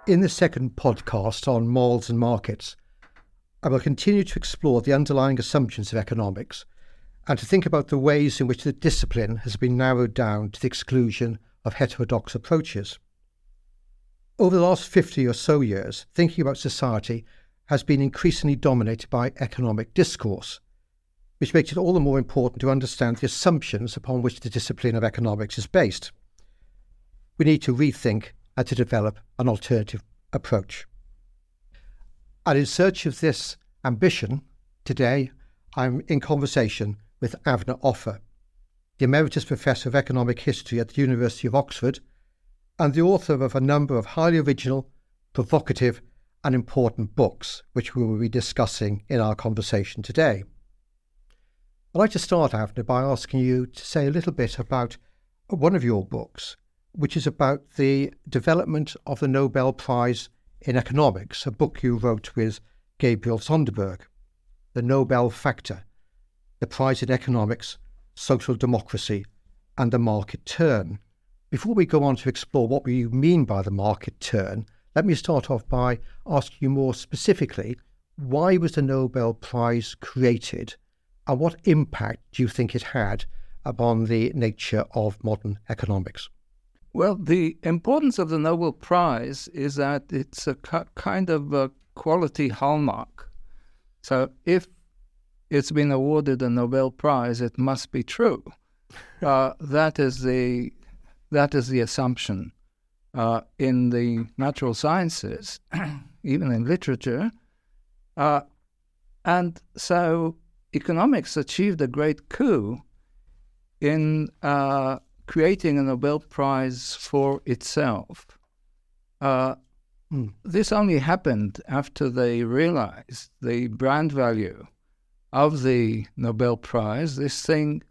In the second podcast on morals and markets, I will continue to explore the underlying assumptions of economics and to think about the ways in which the discipline has been narrowed down to the exclusion of heterodox approaches. Over the last 50 or so years, thinking about society has been increasingly dominated by economic discourse, which makes it all the more important to understand the assumptions upon which the discipline of economics is based. We need to rethink and to develop an alternative approach. And in search of this ambition, today I'm in conversation with Avner Offer, the Emeritus Professor of Economic History at the University of Oxford and the author of a number of highly original, provocative and important books, which we will be discussing in our conversation today. I'd like to start, Avner, by asking you to say a little bit about one of your books, which is about the development of the Nobel Prize in Economics, a book you wrote with Gabriel Soderberg, The Nobel Factor, the Prize in Economics, Social Democracy and the Market Turn. Before we go on to explore what you mean by the market turn, let me start off by asking you more specifically, why was the Nobel Prize created and what impact do you think it had upon the nature of modern economics? Well, the importance of the Nobel Prize is that it's a kind of a quality hallmark. So if it's been awarded a Nobel Prize, it must be true. That is the assumption in the natural sciences, even in literature. And so economics achieved a great coup in creating a Nobel Prize for itself. This only happened after they realized the brand value of the Nobel Prize. This thing,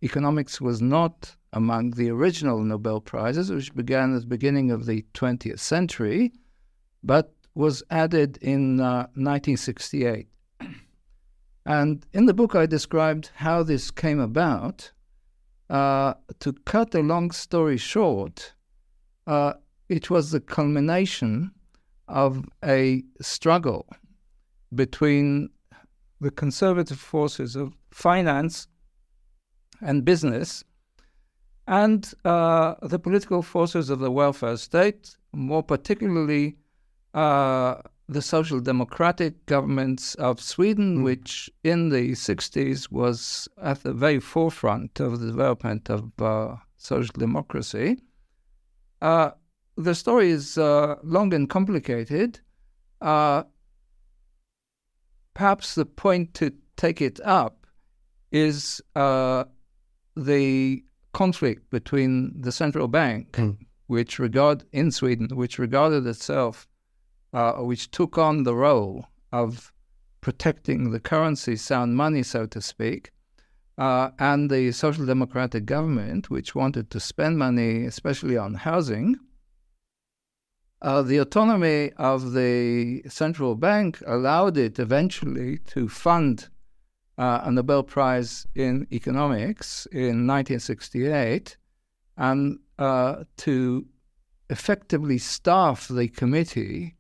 economics was not among the original Nobel Prizes, which began at the beginning of the 20th century, but was added in 1968. And in the book I described how this came about. To cut a long story short, it was the culmination of a struggle between the conservative forces of finance and business and the political forces of the welfare state, more particularly the social democratic governments of Sweden, which in the 60s was at the very forefront of the development of social democracy. The story is long and complicated. Perhaps the point to take it up is the conflict between the central bank, which regarded itself which took on the role of protecting the currency, sound money, so to speak, and the social democratic government, which wanted to spend money, especially on housing. The autonomy of the central bank allowed it eventually to fund a Nobel Prize in economics in 1968 and to effectively staff the committee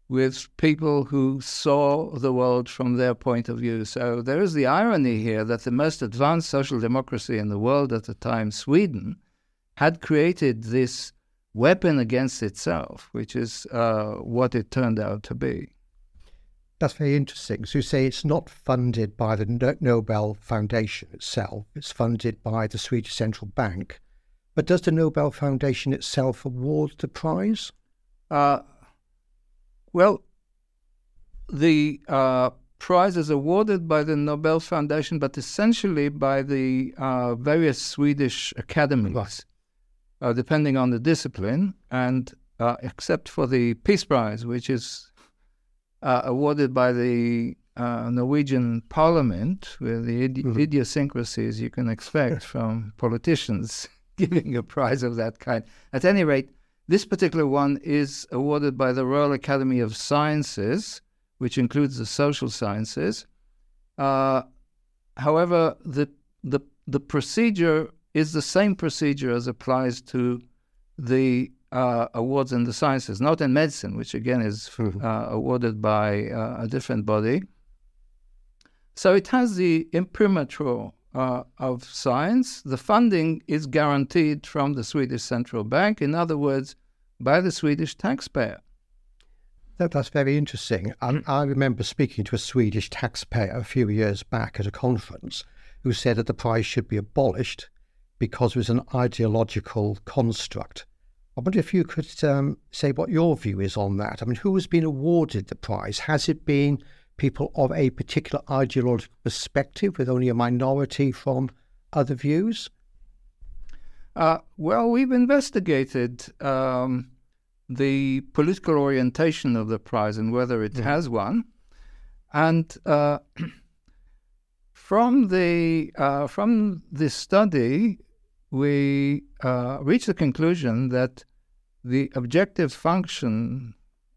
with people who saw the world from their point of view. So there is the irony here that the most advanced social democracy in the world at the time, Sweden, had created this weapon against itself, which is what it turned out to be. That's very interesting. So you say it's not funded by the Nobel Foundation itself, it's funded by the Swedish Central Bank. But does the Nobel Foundation itself award the prize? Well, the prize is awarded by the Nobel Foundation, but essentially by the various Swedish academies, depending on the discipline, and except for the Peace Prize, which is awarded by the Norwegian Parliament, with the idiosyncrasies you can expect from politicians giving a prize of that kind. At any rate, this particular one is awarded by the Royal Academy of Sciences, which includes the social sciences. However, the procedure is the same procedure as applies to the awards in the sciences, not in medicine, which again is awarded by a different body. So it has the imprimatur of science. The funding is guaranteed from the Swedish Central Bank, in other words, by the Swedish taxpayer. That's very interesting. I remember speaking to a Swedish taxpayer a few years back at a conference who said that the prize should be abolished because it was an ideological construct. I wonder if you could say what your view is on that. I mean, who has been awarded the prize? Has it been people of a particular ideological perspective with only a minority from other views? Well, we've investigated the political orientation of the prize and whether it has one. And from this study, we reached the conclusion that the objective function,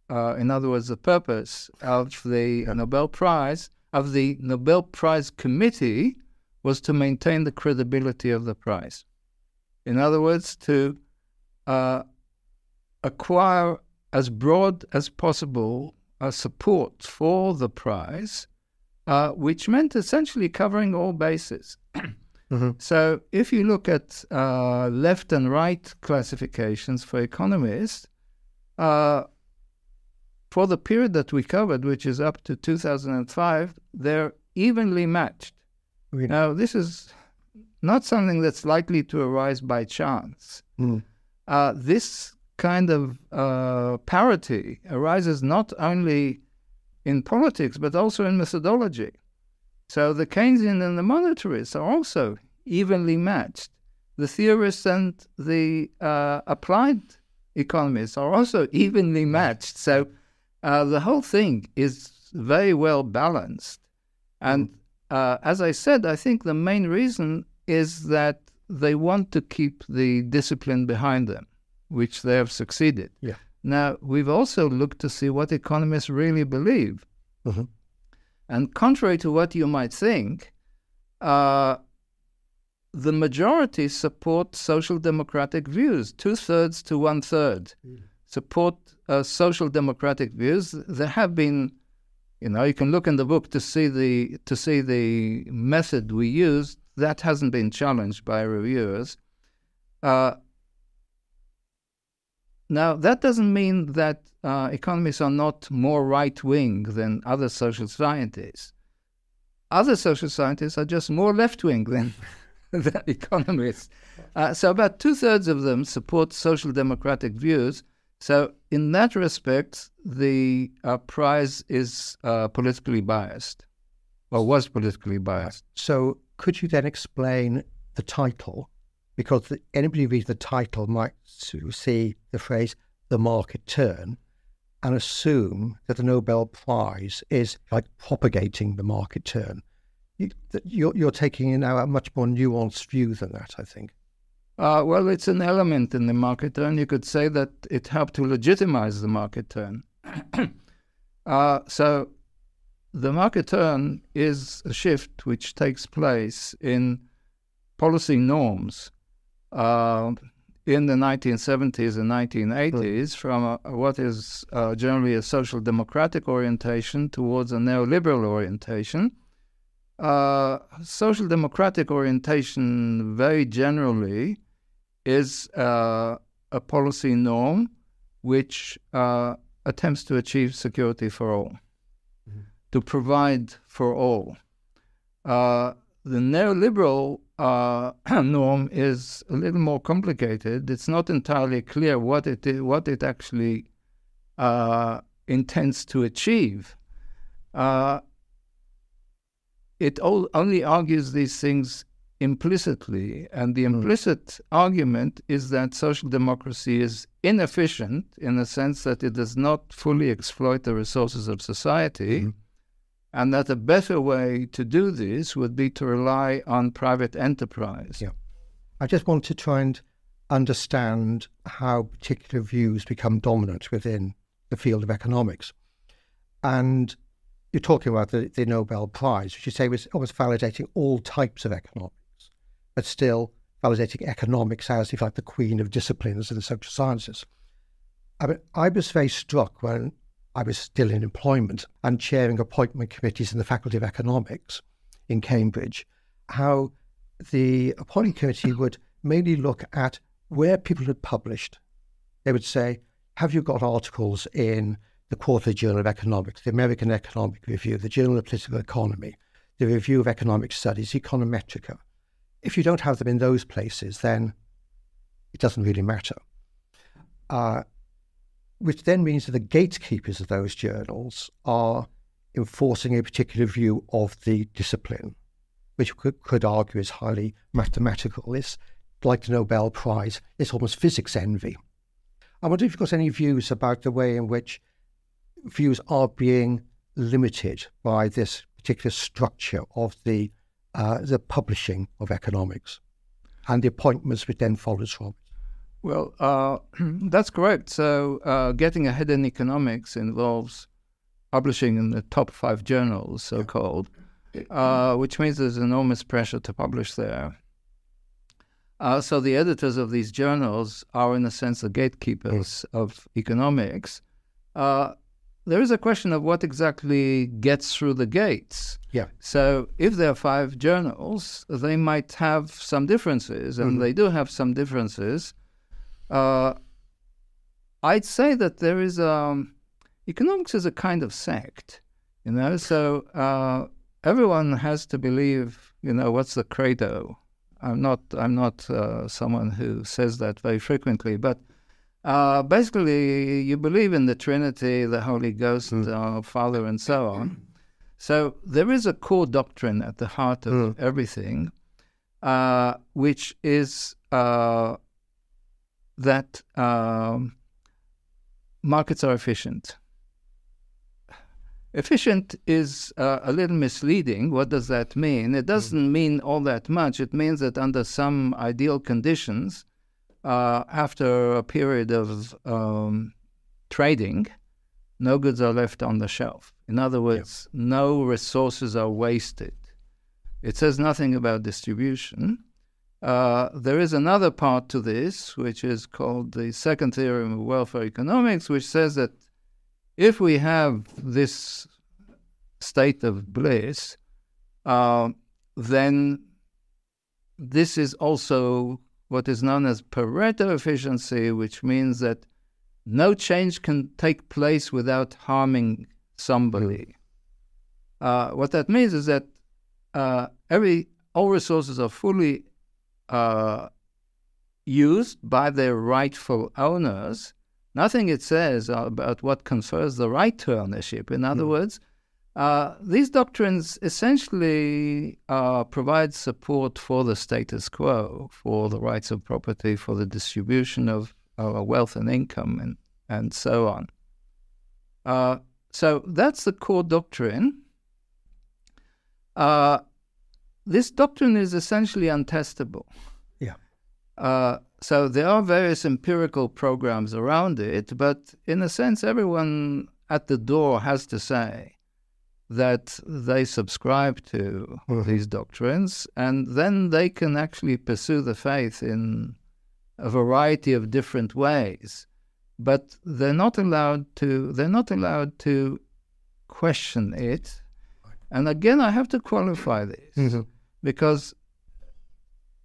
in other words, the purpose of the Nobel Prize, of the Nobel Prize Committee, was to maintain the credibility of the prize. In other words, to acquire as broad as possible support for the prize, which meant essentially covering all bases. So if you look at left and right classifications for economists, for the period that we covered, which is up to 2005, they're evenly matched. Really? Now, this is not something that's likely to arise by chance. This kind of parity arises not only in politics, but also in methodology. So the Keynesian and the monetarists are also evenly matched. The theorists and the applied economists are also evenly matched. So the whole thing is very well balanced. And as I said, I think the main reason is that they want to keep the discipline behind them, which they have succeeded. Now, we've also looked to see what economists really believe. And contrary to what you might think, the majority support social democratic views. 2/3 to 1/3 support social democratic views. There have been, you can look in the book to see the method we used. That hasn't been challenged by reviewers. Now, that doesn't mean that economists are not more right-wing than other social scientists. Other social scientists are just more left-wing than economists. So about 2/3 of them support social democratic views. So in that respect, the prize is politically biased, or was politically biased. So could you then explain the title? Because anybody reading the title might see the phrase, the market turn, and assume that the Nobel Prize is like propagating the market turn. You're taking now a much more nuanced view than that, I think. Well, it's an element in the market turn. You could say that it helped to legitimize the market turn. So the market turn is a shift which takes place in policy norms in the 1970s and 1980s from what is generally a social democratic orientation towards a neoliberal orientation. Social democratic orientation very generally is a policy norm which attempts to achieve security for all, to provide for all. The neoliberal norm is a little more complicated. It's not entirely clear what it actually intends to achieve. It only argues these things implicitly, and the implicit argument is that social democracy is inefficient in the sense that it does not fully exploit the resources of society, and that a better way to do this would be to rely on private enterprise. I just want to try and understand how particular views become dominant within the field of economics. And you're talking about the Nobel Prize, which you say was almost validating all types of economics, but still validating economics as, if like, the queen of disciplines in the social sciences. I mean, I was very struck when I was still in employment and chairing appointment committees in the Faculty of Economics in Cambridge, how the appointment committee would mainly look at where people had published. They would say, have you got articles in the Quarterly Journal of Economics, the American Economic Review, the Journal of Political Economy, the Review of Economic Studies, Econometrica? If you don't have them in those places, then it doesn't really matter. Which then means that the gatekeepers of those journals are enforcing a particular view of the discipline, which could argue is highly mathematical. It's like the Nobel Prize, it's almost physics envy. I wonder if you've got any views about the way in which views are being limited by this particular structure of the publishing of economics and the appointments which then follows from it. Well, that's correct. So getting ahead in economics involves publishing in the top 5 journals, so-called, which means there's enormous pressure to publish there. So the editors of these journals are, in a sense, the gatekeepers of economics. There is a question of what exactly gets through the gates. Yeah. So if there are 5 journals, they might have some differences, and they do have some differences. I'd say that there is economics is a kind of sect, so everyone has to believe, what's the credo? I'm not someone who says that very frequently, but basically you believe in the Trinity, the Holy Ghost, Father, and so on. So there is a core doctrine at the heart of everything, which is that markets are efficient. Efficient is a little misleading. What does that mean? It doesn't mean all that much. It means that under some ideal conditions, after a period of trading, no goods are left on the shelf. In other words, no resources are wasted. It says nothing about distribution. There is another part to this, which is called the second theorem of welfare economics, which says that if we have this state of bliss, then this is also what is known as Pareto efficiency, which means that no change can take place without harming somebody. What that means is that all resources are fully used by their rightful owners. Nothing it says about what confers the right to ownership. In other words, these doctrines essentially provide support for the status quo, for the rights of property, for the distribution of wealth and income, and so on. So that's the core doctrine. This doctrine is essentially untestable. Yeah. So there are various empirical programs around it, but in a sense, everyone at the door has to say that they subscribe to these doctrines, and then they can actually pursue the faith in a variety of different ways. But they're not allowed to question it. And again, I have to qualify this because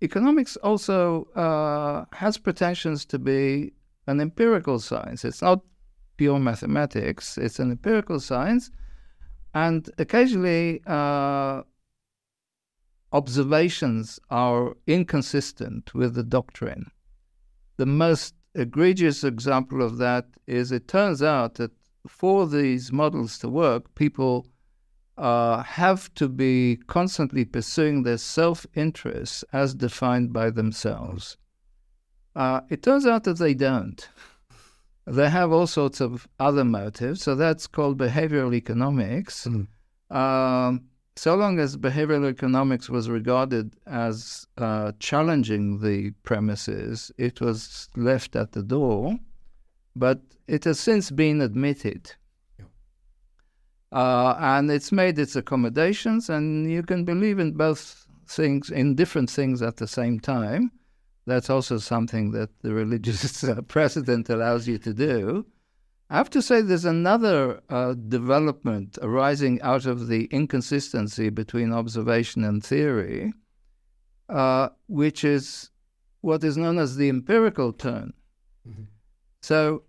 economics also has pretensions to be an empirical science. It's not pure mathematics. It's an empirical science. And occasionally, observations are inconsistent with the doctrine. The most egregious example of that is it turns out that for these models to work, people have to be constantly pursuing their self-interests as defined by themselves. It turns out that they don't. They have all sorts of other motives, so that's called behavioral economics. So long as behavioral economics was regarded as challenging the premises, it was left at the door, but it has since been admitted. And it's made its accommodations, and you can believe in both things, in different things at the same time. That's also something that the religious precedent allows you to do. I have to say there's another development arising out of the inconsistency between observation and theory, which is what is known as the empirical turn. Mm-hmm. So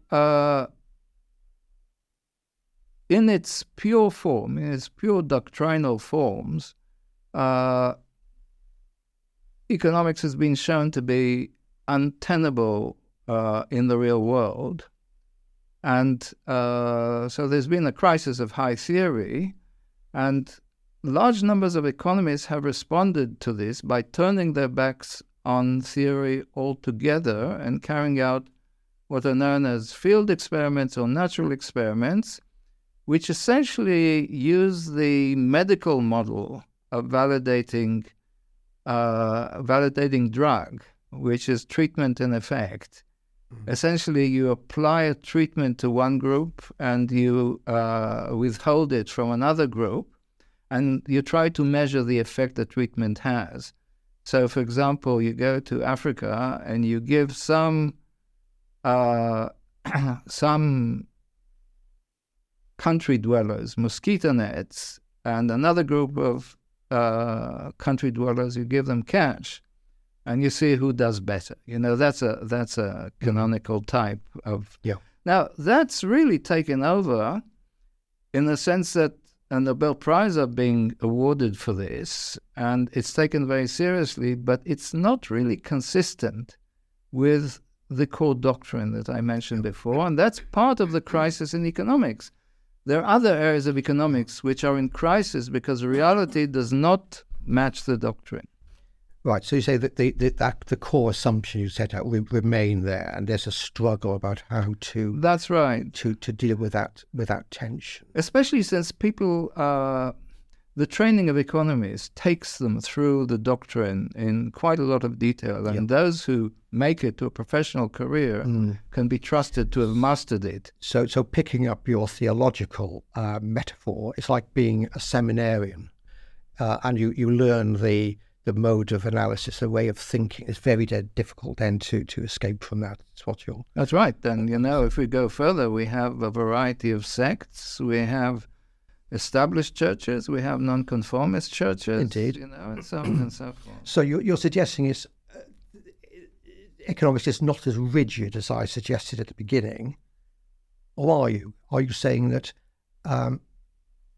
in its pure form, in its pure doctrinal forms, economics has been shown to be untenable in the real world. And so there's been a crisis of high theory, and large numbers of economists have responded to this by turning their backs on theory altogether and carrying out what are known as field experiments or natural experiments, which essentially use the medical model of validating drug, which is treatment in effect. Essentially, you apply a treatment to one group and you withhold it from another group, and you try to measure the effect the treatment has. So, for example, you go to Africa and you give some country dwellers mosquito nets, and another group of country dwellers, you give them cash. And you see who does better. You know, that's a canonical type of... Yeah. Now, that's really taken over in the sense that a Nobel Prize are being awarded for this, and it's taken very seriously, but it's not really consistent with the core doctrine that I mentioned before, and that's part of the crisis in economics. There are other areas of economics which are in crisis because reality does not match the doctrine. Right, so you say that the core assumption you set out will remain there, and there's a struggle about how to... That's right. To deal with that tension. Especially since people, the training of economists takes them through the doctrine in quite a lot of detail, and those who make it to a professional career can be trusted to have mastered it. So picking up your theological metaphor, it's like being a seminarian, and you learn the mode of analysis, the way of thinking. It's very difficult then to escape from that. That's right. And, you know, if we go further, we have a variety of sects. We have established churches. We have nonconformist churches. Indeed. You know, and so on and so forth. So you're suggesting is economics is not as rigid as I suggested at the beginning, or are you? Are you saying that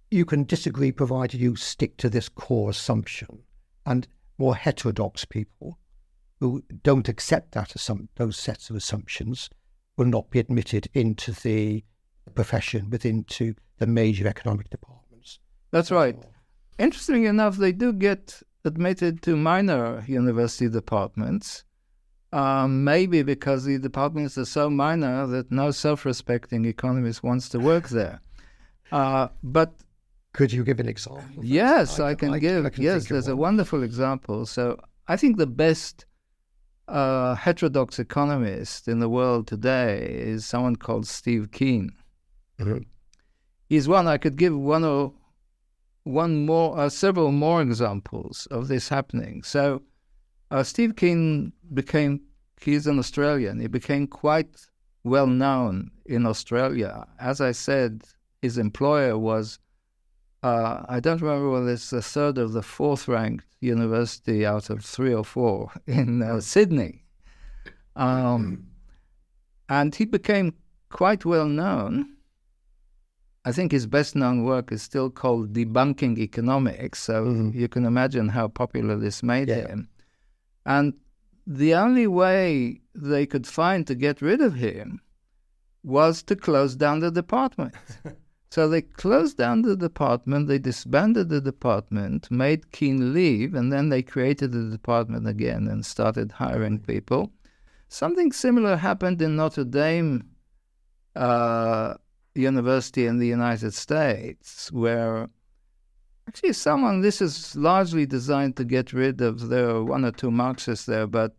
you can disagree provided you stick to this core assumption, and more heterodox people who don't accept those sets of assumptions will not be admitted into the profession, into the major economic departments? That's right. Interestingly enough, they do get admitted to minor university departments, maybe because the departments are so minor that no self-respecting economist wants to work there. But could you give an example? Yes, I can give. Yes, there's a wonderful example. So I think the best heterodox economist in the world today is someone called Steve Keen. Mm-hmm. He's one. I could give several more examples of this happening. So Steve Keen he's an Australian. He became quite well known in Australia. As I said, his employer was I don't remember whether it's the third or the fourth ranked university out of 3 or 4 in Sydney. And he became quite well known. I think his best known work is still called Debunking Economics, so you can imagine how popular this made him. And the only way they could find to get rid of him was to close down the department. So they closed down the department, they disbanded the department, made Keen leave, and then they created the department again and started hiring people. Something similar happened in Notre Dame University in the United States, where actually this is largely designed to get rid of, there are 1 or 2 Marxists there, but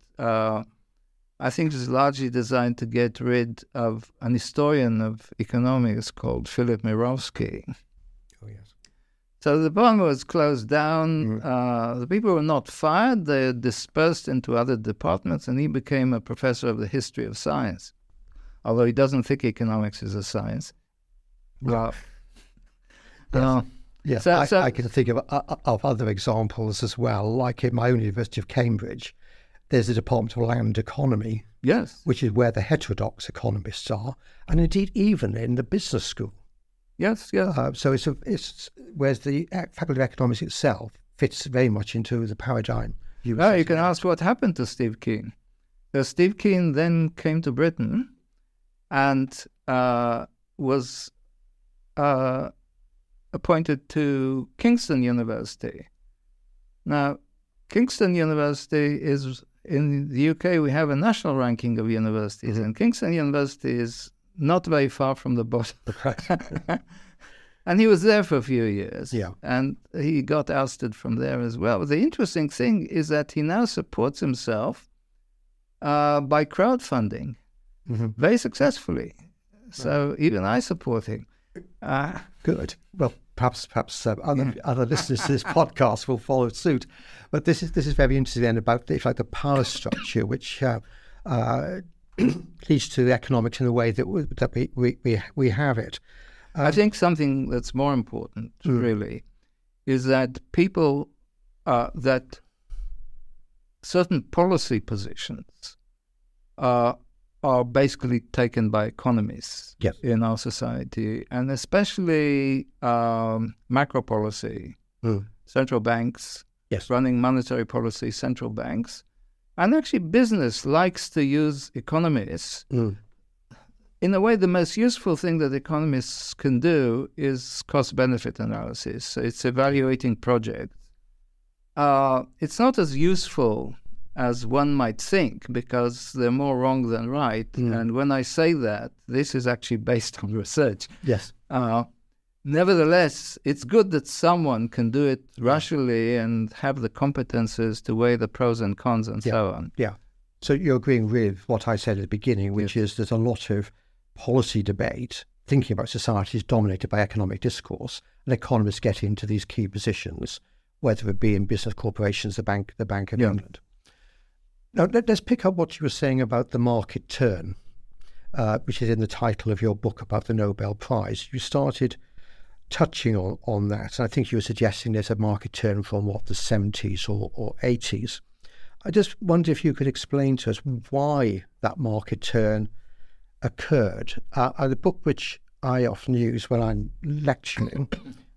I think it's largely designed to get rid of an historian of economics called Philip Mirowski. Oh, yes. So the department was closed down. The people were not fired. They dispersed into other departments, and he became a professor of the history of science, although he doesn't think economics is a science. Well, yes, I can think of other examples as well. Like in my own University of Cambridge, there's a Department of Land Economy, yes, which is where the heterodox economists are, and indeed even in the business school. Yes, yes. So it's whereas the Faculty of Economics itself fits very much into the paradigm. You can ask what happened to Steve Keen. So Steve Keen then came to Britain and was appointed to Kingston University. Now, Kingston University is, in the UK, we have a national ranking of universities, and Kingston University is not very far from the bottom. And he was there for a few years, and he got ousted from there as well. But the interesting thing is that he now supports himself by crowdfunding very successfully. So even I support him. Good. Well, perhaps other listeners to this podcast will follow suit. But this is very interesting then about the power structure, which leads to economics in the way that we have it. I think something that's more important, really, is that people, that certain policy positions are basically taken by economists in our society, and especially macro policy, central banks, running monetary policy, central banks. And actually business likes to use economists. In a way, the most useful thing that economists can do is cost-benefit analysis. So it's evaluating projects. It's not as useful as one might think, because they're more wrong than right. And when I say that, this is actually based on research. Yes. Nevertheless, it's good that someone can do it rationally and have the competences to weigh the pros and cons and so on. Yeah. So you're agreeing with what I said at the beginning, which is there's a lot of policy debate thinking about society is dominated by economic discourse, and economists get into these key positions, whether it be in business corporations, the Bank of England. Now, let's pick up what you were saying about the market turn, which is in the title of your book about the Nobel Prize. You started touching on that, and I think you were suggesting there's a market turn from, the 70s or 80s. I just wonder if you could explain to us why that market turn occurred. The book which I often use when I'm lecturing,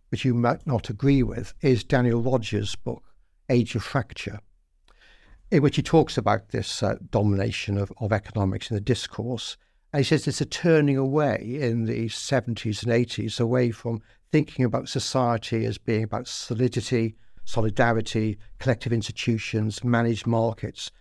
which you might not agree with, is Daniel Rodgers' book, Age of Fracture, in which he talks about this domination of economics in the discourse. And he says there's a turning away in the 70s and 80s away from thinking about society as being about solidity, solidarity, collective institutions, managed markets,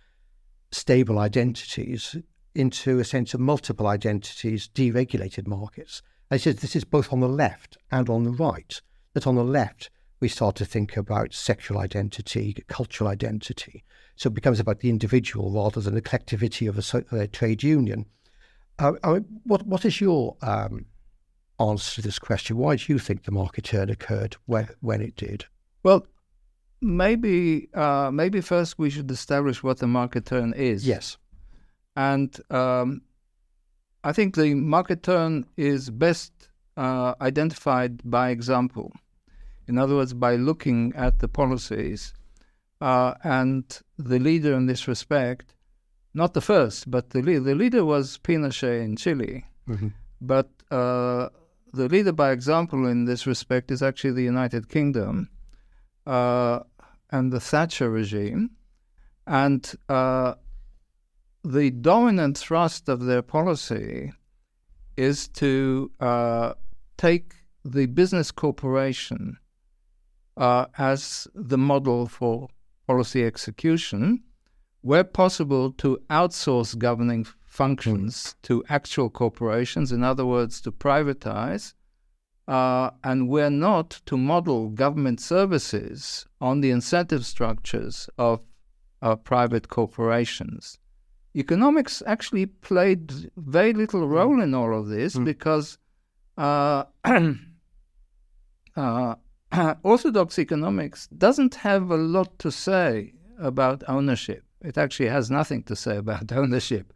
stable identities, into a sense of multiple identities, deregulated markets. And he says this is both on the left and on the right. That on the left, we start to think about sexual identity, cultural identity. So it becomes about the individual rather than the collectivity of a trade union. What is your answer to this question? Why do you think the market turn occurred when it did? Well, maybe first we should establish what the market turn is. Yes. And I think the market turn is best identified by example. In other words, by looking at the policies. And the leader in this respect, not the first, but the leader was Pinochet in Chile. But the leader by example in this respect is actually the United Kingdom and the Thatcher regime. And the dominant thrust of their policy is to take the business corporation as the model for policy execution, where possible to outsource governing functions to actual corporations, in other words, to privatize, and where not, to model government services on the incentive structures of private corporations. Economics actually played very little role in all of this because orthodox economics doesn't have a lot to say about ownership. It actually has nothing to say about ownership.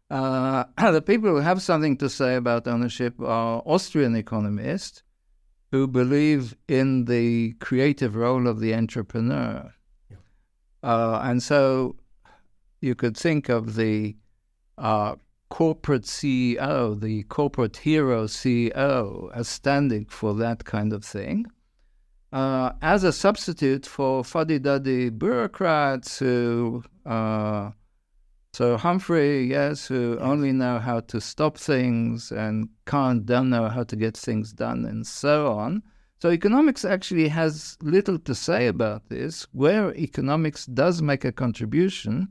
The people who have something to say about ownership are Austrian economists who believe in the creative role of the entrepreneur. And so you could think of the corporate CEO, the corporate hero CEO, as standing for that kind of thing, as a substitute for fuddy-duddy bureaucrats who, so Humphrey, yes, who only know how to stop things and don't know how to get things done and so on. So economics actually has little to say about this. Where economics does make a contribution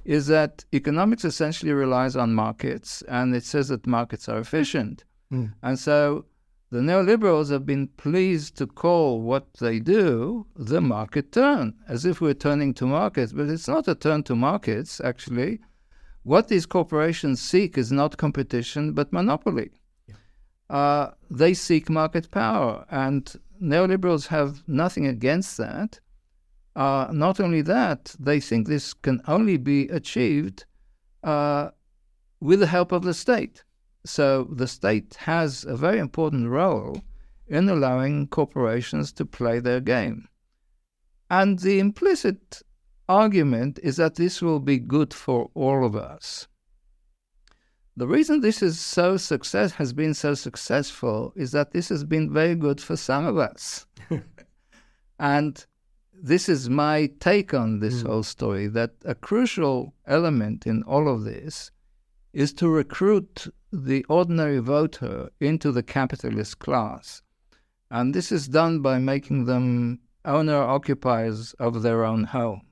is that economics essentially relies on markets, and it says that markets are efficient. And so the neoliberals have been pleased to call what they do the market turn, as if we're turning to markets. But it's not a turn to markets, actually. What these corporations seek is not competition, but monopoly. They seek market power, and neoliberals have nothing against that. Not only that, they think this can only be achieved with the help of the state. So the state has a very important role in allowing corporations to play their game. And the implicit argument is that this will be good for all of us. The reason this is has been so successful is that this has been very good for some of us. And this is my take on this whole story, that a crucial element in all of this is to recruit the ordinary voter into the capitalist class. And this is done by making them owner-occupiers of their own home,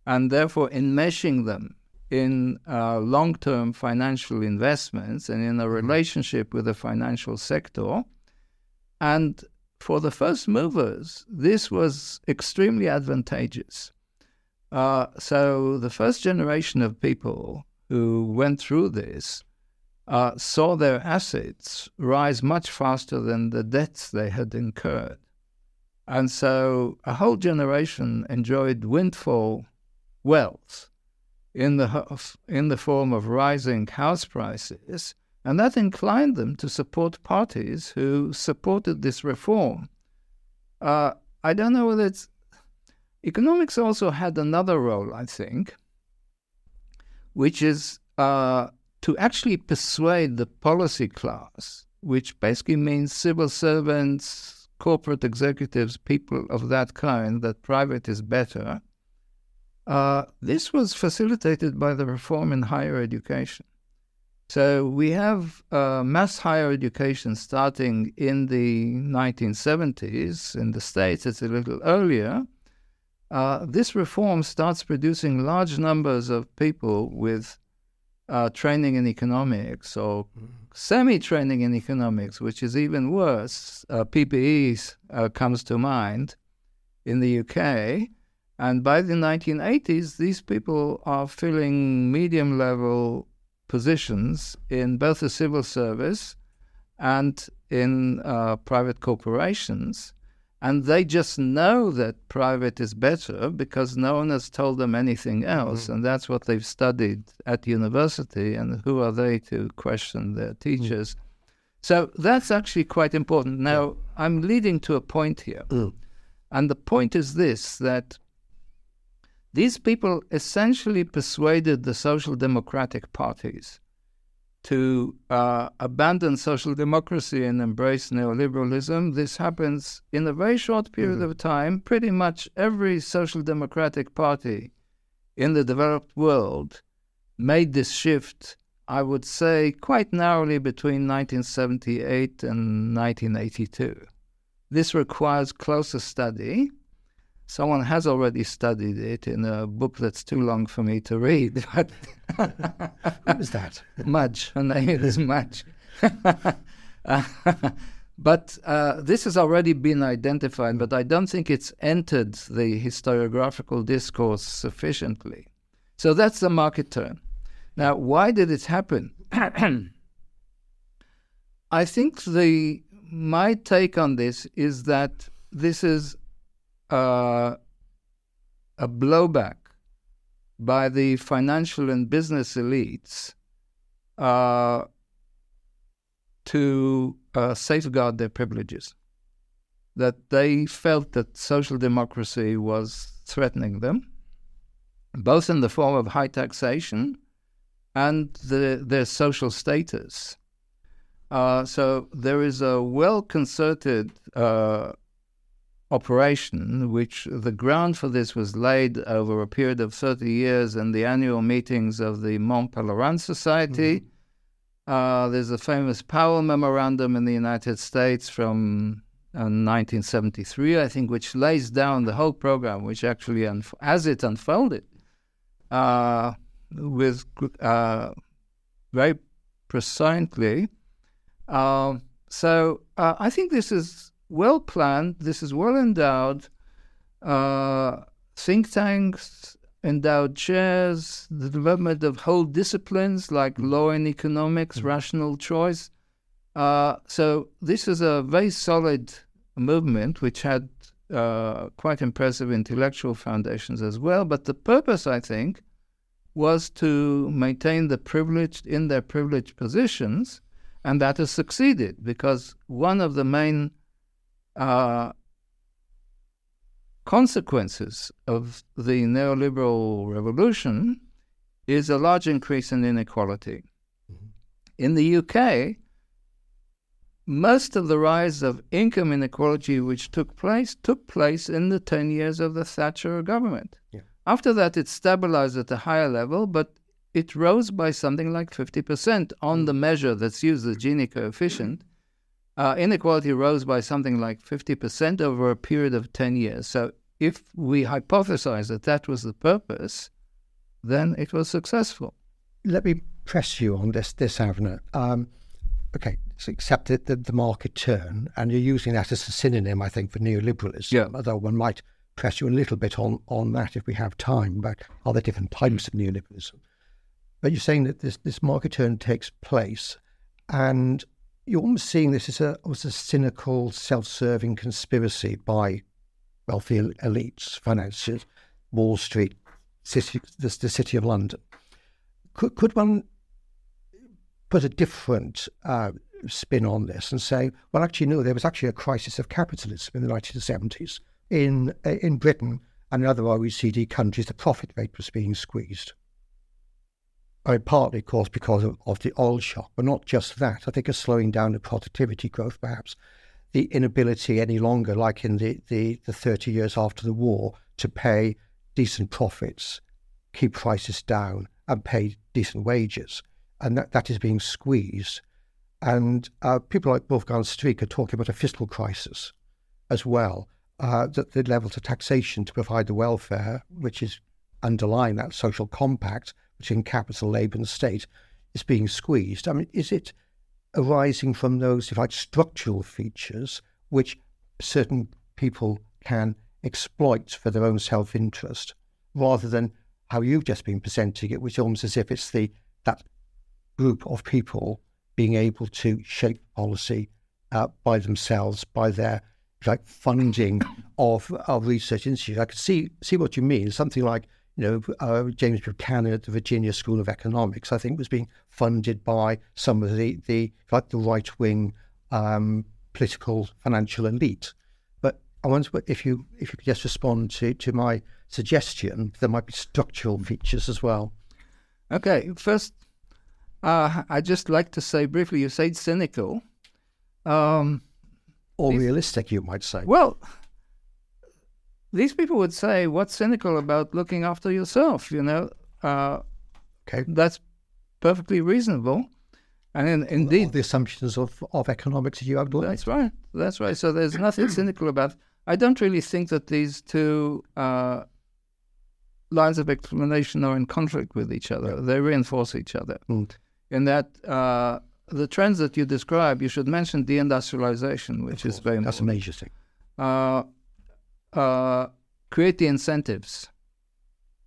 and therefore enmeshing them in long-term financial investments and in a relationship with the financial sector. And for the first movers, this was extremely advantageous. So the first generation of people who went through this saw their assets rise much faster than the debts they had incurred. And so a whole generation enjoyed windfall wealth in the form of rising house prices, and that inclined them to support parties who supported this reform. I don't know whether it's... Economics also had another role, I think, which is to actually persuade the policy class, which basically means civil servants, corporate executives, people of that kind, that private is better. This was facilitated by the reform in higher education. So we have mass higher education starting in the 1970s. In the States, it's a little earlier. This reform starts producing large numbers of people with training in economics or semi-training in economics, which is even worse. PPE comes to mind in the UK. And by the 1980s, these people are filling medium-level positions in both the civil service and in private corporations. And they just know that private is better because no one has told them anything else. And that's what they've studied at university. And who are they to question their teachers? So that's actually quite important. Now, I'm leading to a point here. And the point is this, that these people essentially persuaded the social democratic parties to abandon social democracy and embrace neoliberalism. This happens in a very short period of time. Pretty much every social democratic party in the developed world made this shift, I would say, quite narrowly between 1978 and 1982. This requires closer study. Someone has already studied it in a book that's too long for me to read. But Who was that? Mudge. Her name is Mudge. But this has already been identified, but I don't think it's entered the historiographical discourse sufficiently. So that's the market turn. Now, why did it happen? I think the my take on this is that this is a blowback by the financial and business elites to safeguard their privileges, that they felt that social democracy was threatening them, both in the form of high taxation and their social status. So there is a well-concerted operation, which the ground for this was laid over a period of 30 years in the annual meetings of the Mont Pelerin Society. There's a famous Powell Memorandum in the United States from 1973, I think, which lays down the whole program, which actually, as it unfolded, with very precisely. So I think this is well planned. This is well endowed. Think tanks, endowed chairs, the development of whole disciplines like law and economics, rational choice. So this is a very solid movement which had quite impressive intellectual foundations as well. But the purpose, I think, was to maintain the privileged in their privileged positions, and that has succeeded, because one of the main consequences of the neoliberal revolution is a large increase in inequality. In the UK, most of the rise of income inequality which took place in the 10 years of the Thatcher government. Yeah. After that, it stabilized at a higher level, but it rose by something like 50% on the measure that's used, the Gini coefficient. Inequality rose by something like 50% over a period of 10 years. So if we hypothesize that that was the purpose, then it was successful. Let me press you on this Avner. Okay, so accept the market turn, and you're using that as a synonym, I think, for neoliberalism, yeah. Although one might press you a little bit on that if we have time, about other different types of neoliberalism. But you're saying that this market turn takes place, and you're almost seeing this as a cynical, self-serving conspiracy by wealthy elites, financiers, Wall Street, the city of London. Could one put a different spin on this and say, well, actually, no, there was actually a crisis of capitalism in the 1970s. In Britain and in other OECD countries, the profit rate was being squeezed. I mean, partly, of course, because of the oil shock, but not just that. I think a slowing down of productivity growth, perhaps, the inability any longer, like in the 30 years after the war, to pay decent profits, keep prices down, and pay decent wages. And that is being squeezed. And people like Wolfgang Streeck are talking about a fiscal crisis as well, that the levels of taxation to provide the welfare, which is underlying that social compact between capital, labour and state, is being squeezed. I mean, is it arising from those, if like, structural features which certain people can exploit for their own self-interest, rather than how you've just been presenting it, which almost as if it's that group of people being able to shape policy by themselves, by their funding of research institutes? I could see what you mean. Something like, James Buchanan at the Virginia School of Economics, I think, was being funded by some of the right-wing political financial elite. But I wonder if you could just respond to my suggestion. There might be structural features as well. Okay, first, I'd just like to say briefly, you said cynical. Or realistic, you might say. Well, these people would say, what's cynical about looking after yourself, Okay. That's perfectly reasonable. And indeed... All the assumptions of economics that you outlined. That's right. So there's nothing cynical about it. I don't really think that these two lines of explanation are in conflict with each other. They reinforce each other. In that the trends that you describe, you should mention deindustrialization, which is very important. That's a major thing. Create the incentives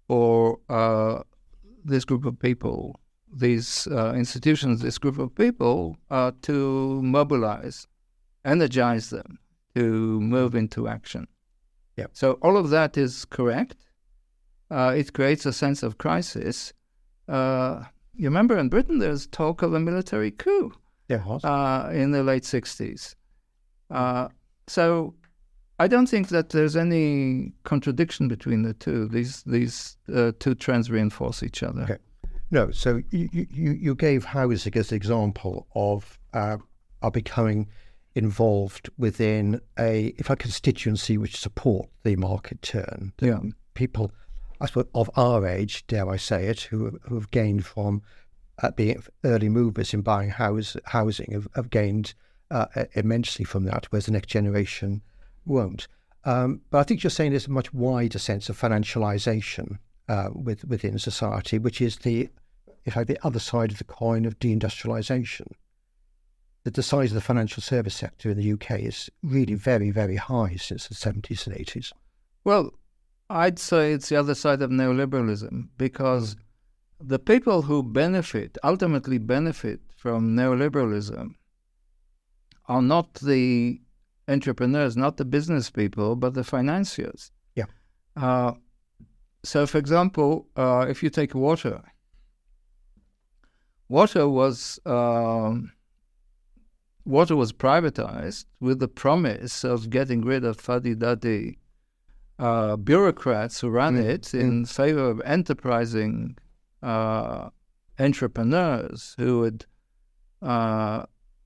for this group of people, these institutions, this group of people to mobilize energize them to move into action. Yeah. So all of that is correct. It creates a sense of crisis. You remember in Britain there's talk of a military coup in the late 60s. So I don't think that there's any contradiction between the two. These two trends reinforce each other. Okay. No, so you gave housing as an example of becoming involved within a constituency which support the market turn. Yeah. People, I suppose, of our age, dare I say it, who have gained from being early movers in buying housing have gained immensely from that, whereas the next generation won't. But I think you're saying there's a much wider sense of financialization within society, which is the other side of the coin of deindustrialization. That the size of the financial service sector in the UK is really very, very high since the 70s and 80s. Well, I'd say it's the other side of neoliberalism, because the people who ultimately benefit from neoliberalism are not the entrepreneurs, not the business people, but the financiers. Yeah. So, for example, if you take water was privatized with the promise of getting rid of fuddy-duddy bureaucrats who ran it in favor of enterprising entrepreneurs who would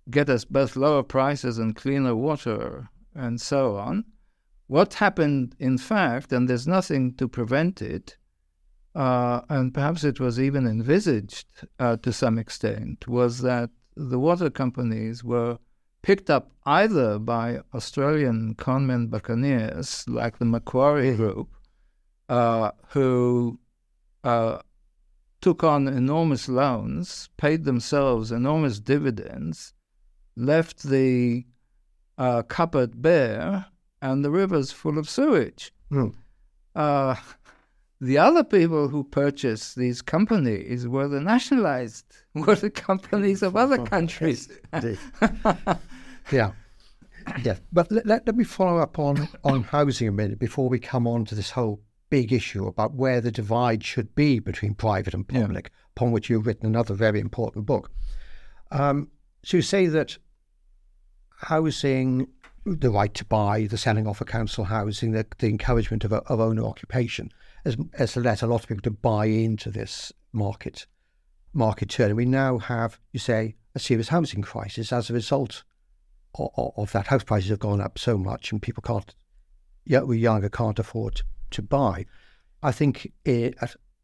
get us both lower prices and cleaner water and so on. What happened, in fact, and there's nothing to prevent it, and perhaps it was even envisaged to some extent, was that the water companies were picked up either by Australian conmen buccaneers like the Macquarie Group, who took on enormous loans, paid themselves enormous dividends, left the cupboard bare, and the rivers full of sewage. The other people who purchased these companies were the nationalized water companies of other countries. Yeah. But let me follow up on housing a minute before we come on to this whole big issue about where the divide should be between private and public, upon which you've written another very important book. So you say that housing, the right to buy, the selling off of council housing, the encouragement of owner occupation has led a lot of people to buy into this market turn. And we now have, you say, a serious housing crisis as a result of that. House prices have gone up so much and people can't afford to buy. I think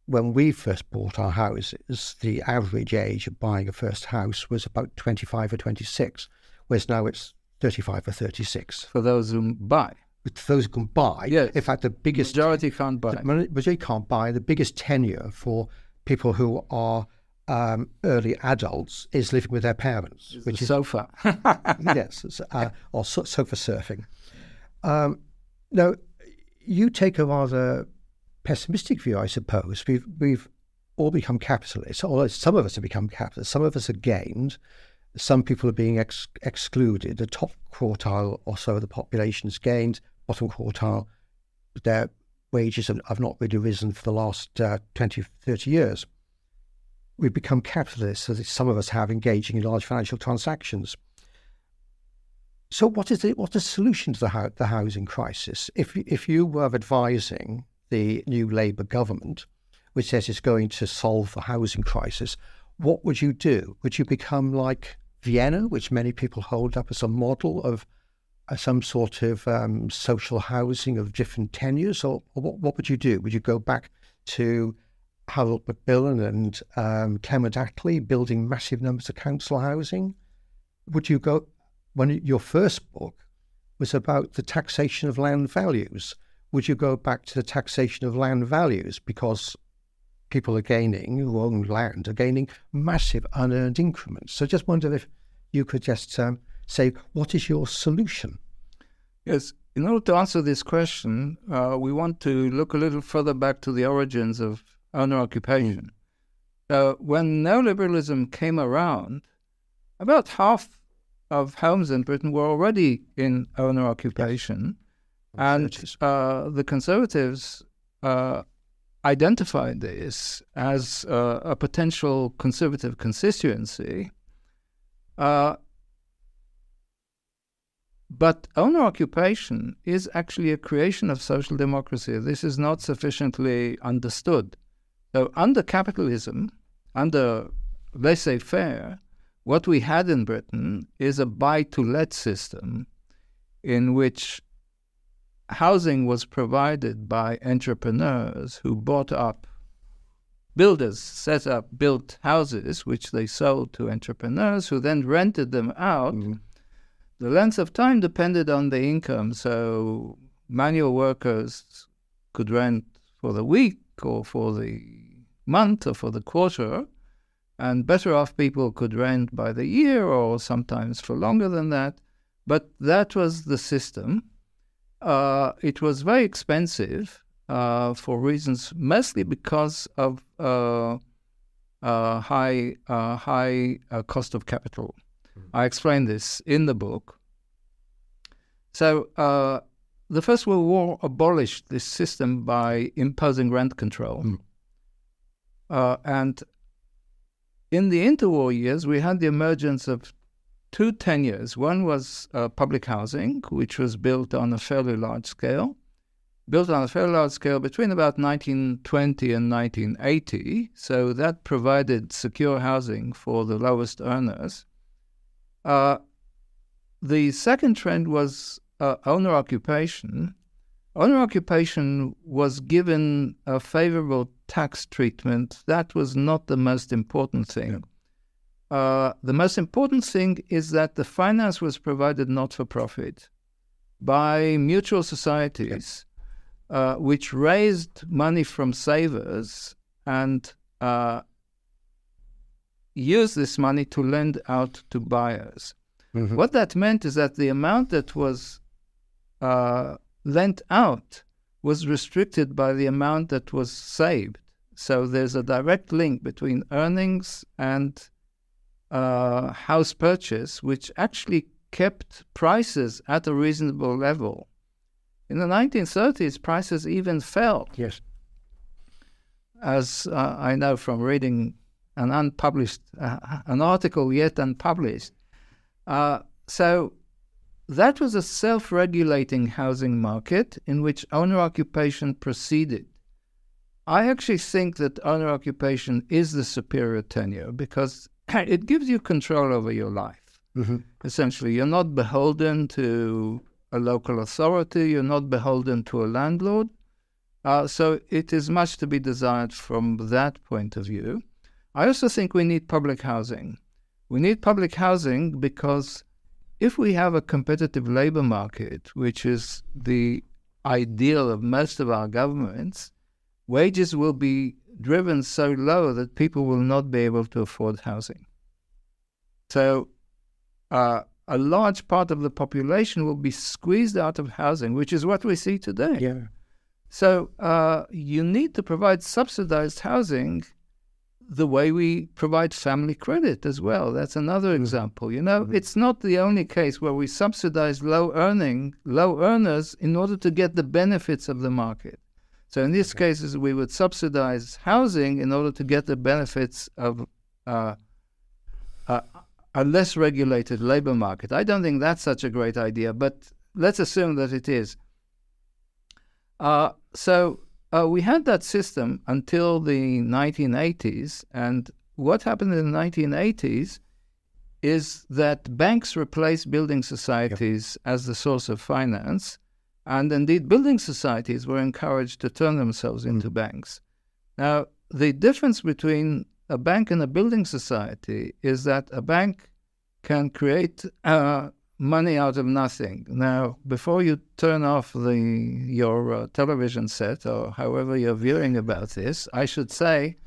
when we first bought our houses, the average age of buying a first house was about 25 or 26, whereas now it's 35 or 36. For those who buy. For those who can buy. Yes. In fact, the biggest... Majority can't buy. The majority can't buy. The biggest tenure for people who are early adults is living with their parents. Which is sofa. Yes, or sofa surfing. Now, you take a rather pessimistic view, I suppose. We've all become capitalists, or some of us have become capitalists. Some of us have gained. Some people are being excluded. The top quartile or so of the population has gained. Bottom quartile, their wages have not really risen for the last 20, 30 years. We've become capitalists, so that some of us have engaging in large financial transactions. So what's the solution to the housing crisis? If you were advising the new Labour government, which says it's going to solve the housing crisis, what would you do? Would you become like Vienna, which many people hold up as a model of some sort of social housing of different tenures, or what would you do? Would you go back to Harold Macmillan and Clement Attlee building massive numbers of council housing? Would you go, when your first book was about the taxation of land values, would you go back to the taxation of land values because people are gaining, who own land, are gaining massive unearned increments? So just wonder if you could just say, what is your solution? Yes. In order to answer this question, we want to look a little further back to the origins of owner occupation. When neoliberalism came around, about half of homes in Britain were already in owner occupation, and the Conservatives identified this as a potential Conservative constituency. But owner occupation is actually a creation of social democracy. This is not sufficiently understood. So under capitalism, under laissez-faire, what we had in Britain is a buy-to-let system in which housing was provided by entrepreneurs who bought up, builders set up, built houses, which they sold to entrepreneurs who then rented them out. Mm-hmm. The length of time depended on the income, so manual workers could rent for the week or for the month or for the quarter, and better off people could rent by the year or sometimes for longer than that. But that was the system. It was very expensive for reasons mostly because of high cost of capital. I explain this in the book. So the First World War abolished this system by imposing rent control. And in the interwar years, we had the emergence of two tenures. One was public housing, which was built on a fairly large scale between about 1920 and 1980. So that provided secure housing for the lowest earners. The second trend was owner occupation. Owner occupation was given a favorable tax treatment. That was not the most important thing. Yeah. The most important thing is that the finance was provided not for profit by mutual societies, which raised money from savers and used this money to lend out to buyers. Mm-hmm. What that meant is that the amount that was lent out was restricted by the amount that was saved. So there's a direct link between earnings and house purchase, which actually kept prices at a reasonable level. In the 1930s, prices even fell. Yes. As I know from reading an unpublished, an article yet unpublished. So that was a self-regulating housing market in which owner occupation proceeded. I actually think that owner occupation is the superior tenure because it gives you control over your life. Mm-hmm. Essentially, you're not beholden to a local authority, you're not beholden to a landlord. So it is much to be desired from that point of view. I also think we need public housing. We need public housing because if we have a competitive labor market, which is the ideal of most of our governments, wages will be driven so low that people will not be able to afford housing. So a large part of the population will be squeezed out of housing, which is what we see today. Yeah. So you need to provide subsidized housing the way we provide family credit as well. That's another example. You know, it's not the only case where we subsidize low earners in order to get the benefits of the market. So in these cases, we would subsidize housing in order to get the benefits of a less regulated labor market. I don't think that's such a great idea, but let's assume that it is. So we had that system until the 1980s, and what happened in the 1980s is that banks replaced building societies as the source of finance, and indeed building societies were encouraged to turn themselves into banks. Now, the difference between a bank and a building society is that a bank can create money out of nothing. Now, before you turn off your television set or however you're viewing about this, I should say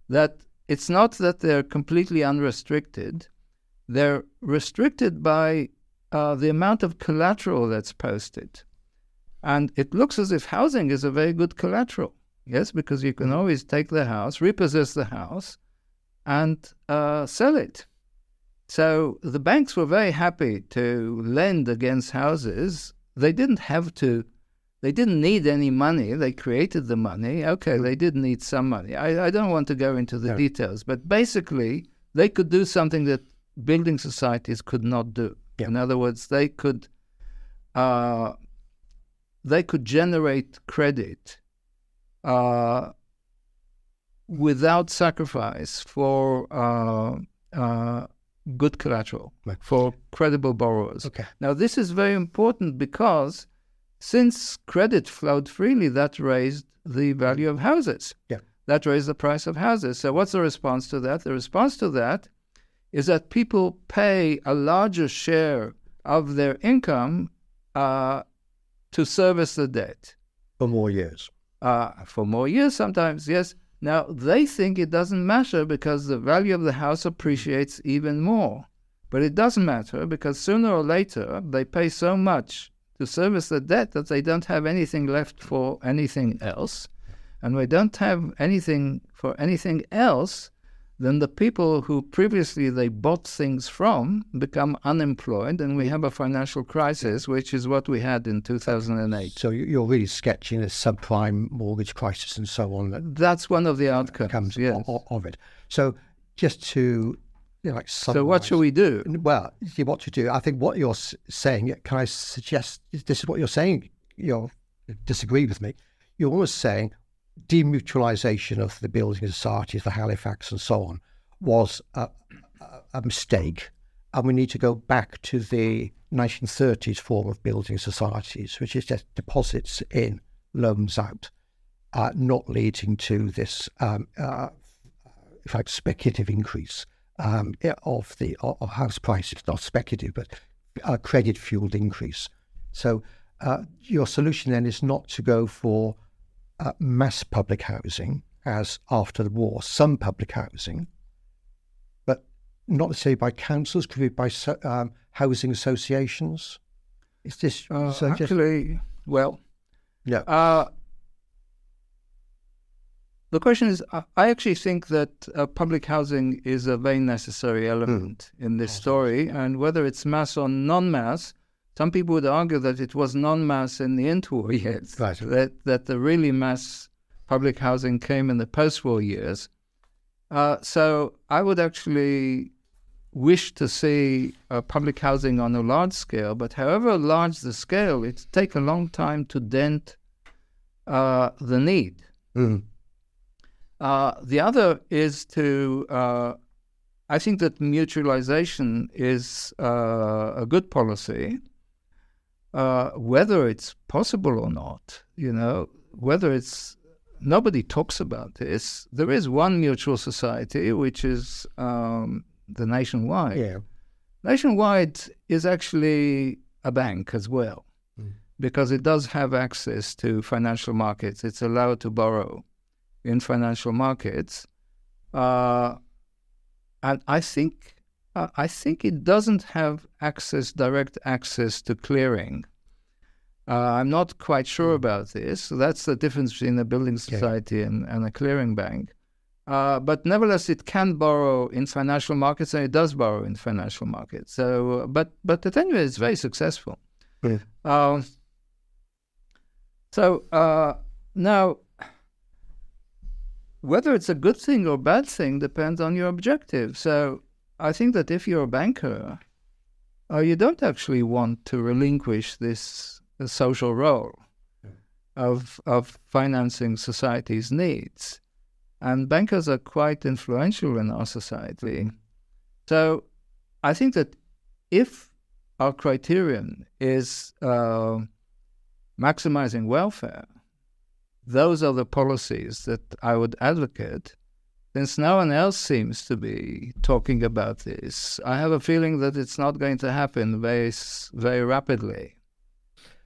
that it's not that they're completely unrestricted. They're restricted by the amount of collateral that's posted. And it looks as if housing is a very good collateral, yes, because you can always take the house, repossess the house, and sell it. So the banks were very happy to lend against houses. They didn't have to. They didn't need any money. They created the money. Okay, they did need some money. I don't want to go into the details, but basically they could do something that building societies could not do. In other words, they could generate credit without sacrifice for good collateral, for credible borrowers. Now, this is very important because since credit flowed freely, that raised the value of houses. That raised the price of houses. So what's the response to that? The response to that is that people pay a larger share of their income to service the debt. For more years. For more years sometimes, yes. Now, they think it doesn't matter because the value of the house appreciates even more. But it doesn't matter because sooner or later they pay so much to service the debt that they don't have anything left for anything else. And we don't have anything for anything else, then the people who previously they bought things from become unemployed, and we have a financial crisis, which is what we had in 2008. So you're really sketching a subprime mortgage crisis and so on. That's one of the outcomes of it. So just to so what should we do? Well, what to do? I think what you're saying, can I suggest this is what you're saying? You'll disagree with me. You're almost saying demutualisation of the building societies, the Halifax and so on, was a mistake. And we need to go back to the 1930s form of building societies, which is just deposits in, loans out, not leading to this speculative increase of house prices, not speculative, but credit-fueled increase. So your solution then is not to go for mass public housing, as after the war, some public housing, but not necessarily by councils, could be by housing associations. Is this actually, well, yeah. The question is, I actually think that public housing is a very necessary element in this story, and whether it's mass or non-mass, some people would argue that it was non-mass in the interwar years, that the really mass public housing came in the post-war years. So I would actually wish to see public housing on a large scale, but however large the scale, it takes a long time to dent the need. The other is to, I think that mutualization is a good policy. Whether it's possible or not, nobody talks about this. There is one mutual society, which is the Nationwide. Yeah. Nationwide is actually a bank as well, because it does have access to financial markets. It's allowed to borrow in financial markets. And I think it doesn't have direct access to clearing. I'm not quite sure about this. So that's the difference between a building society and a clearing bank. But nevertheless, it can borrow in financial markets, and it does borrow in financial markets. So, but at any rate, it's very successful. Yeah. Now, whether it's a good thing or bad thing depends on your objective. So I think that if you're a banker, you don't actually want to relinquish this social role of financing society's needs. And bankers are quite influential in our society. So I think that if our criterion is maximizing welfare, those are the policies that I would advocate. Since no one else seems to be talking about this, I have a feeling that it's not going to happen very, very rapidly.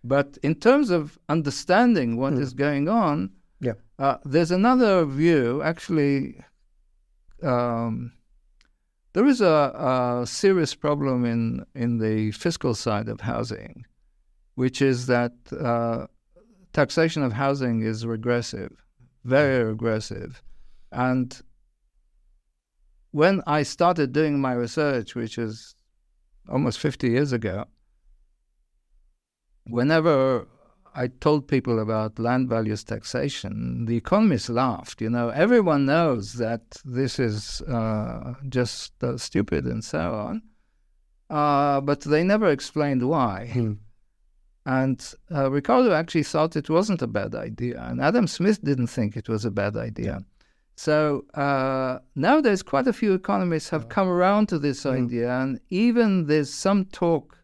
But in terms of understanding what is going on, there's another view. Actually, there is a serious problem in the fiscal side of housing, which is that taxation of housing is regressive, very regressive. And when I started doing my research, which is almost 50 years ago, whenever I told people about land values taxation, the economists laughed. Everyone knows that this is just stupid and so on, but they never explained why. And Ricardo actually thought it wasn't a bad idea, and Adam Smith didn't think it was a bad idea. So nowadays, quite a few economists have come around to this idea, and even there's some talk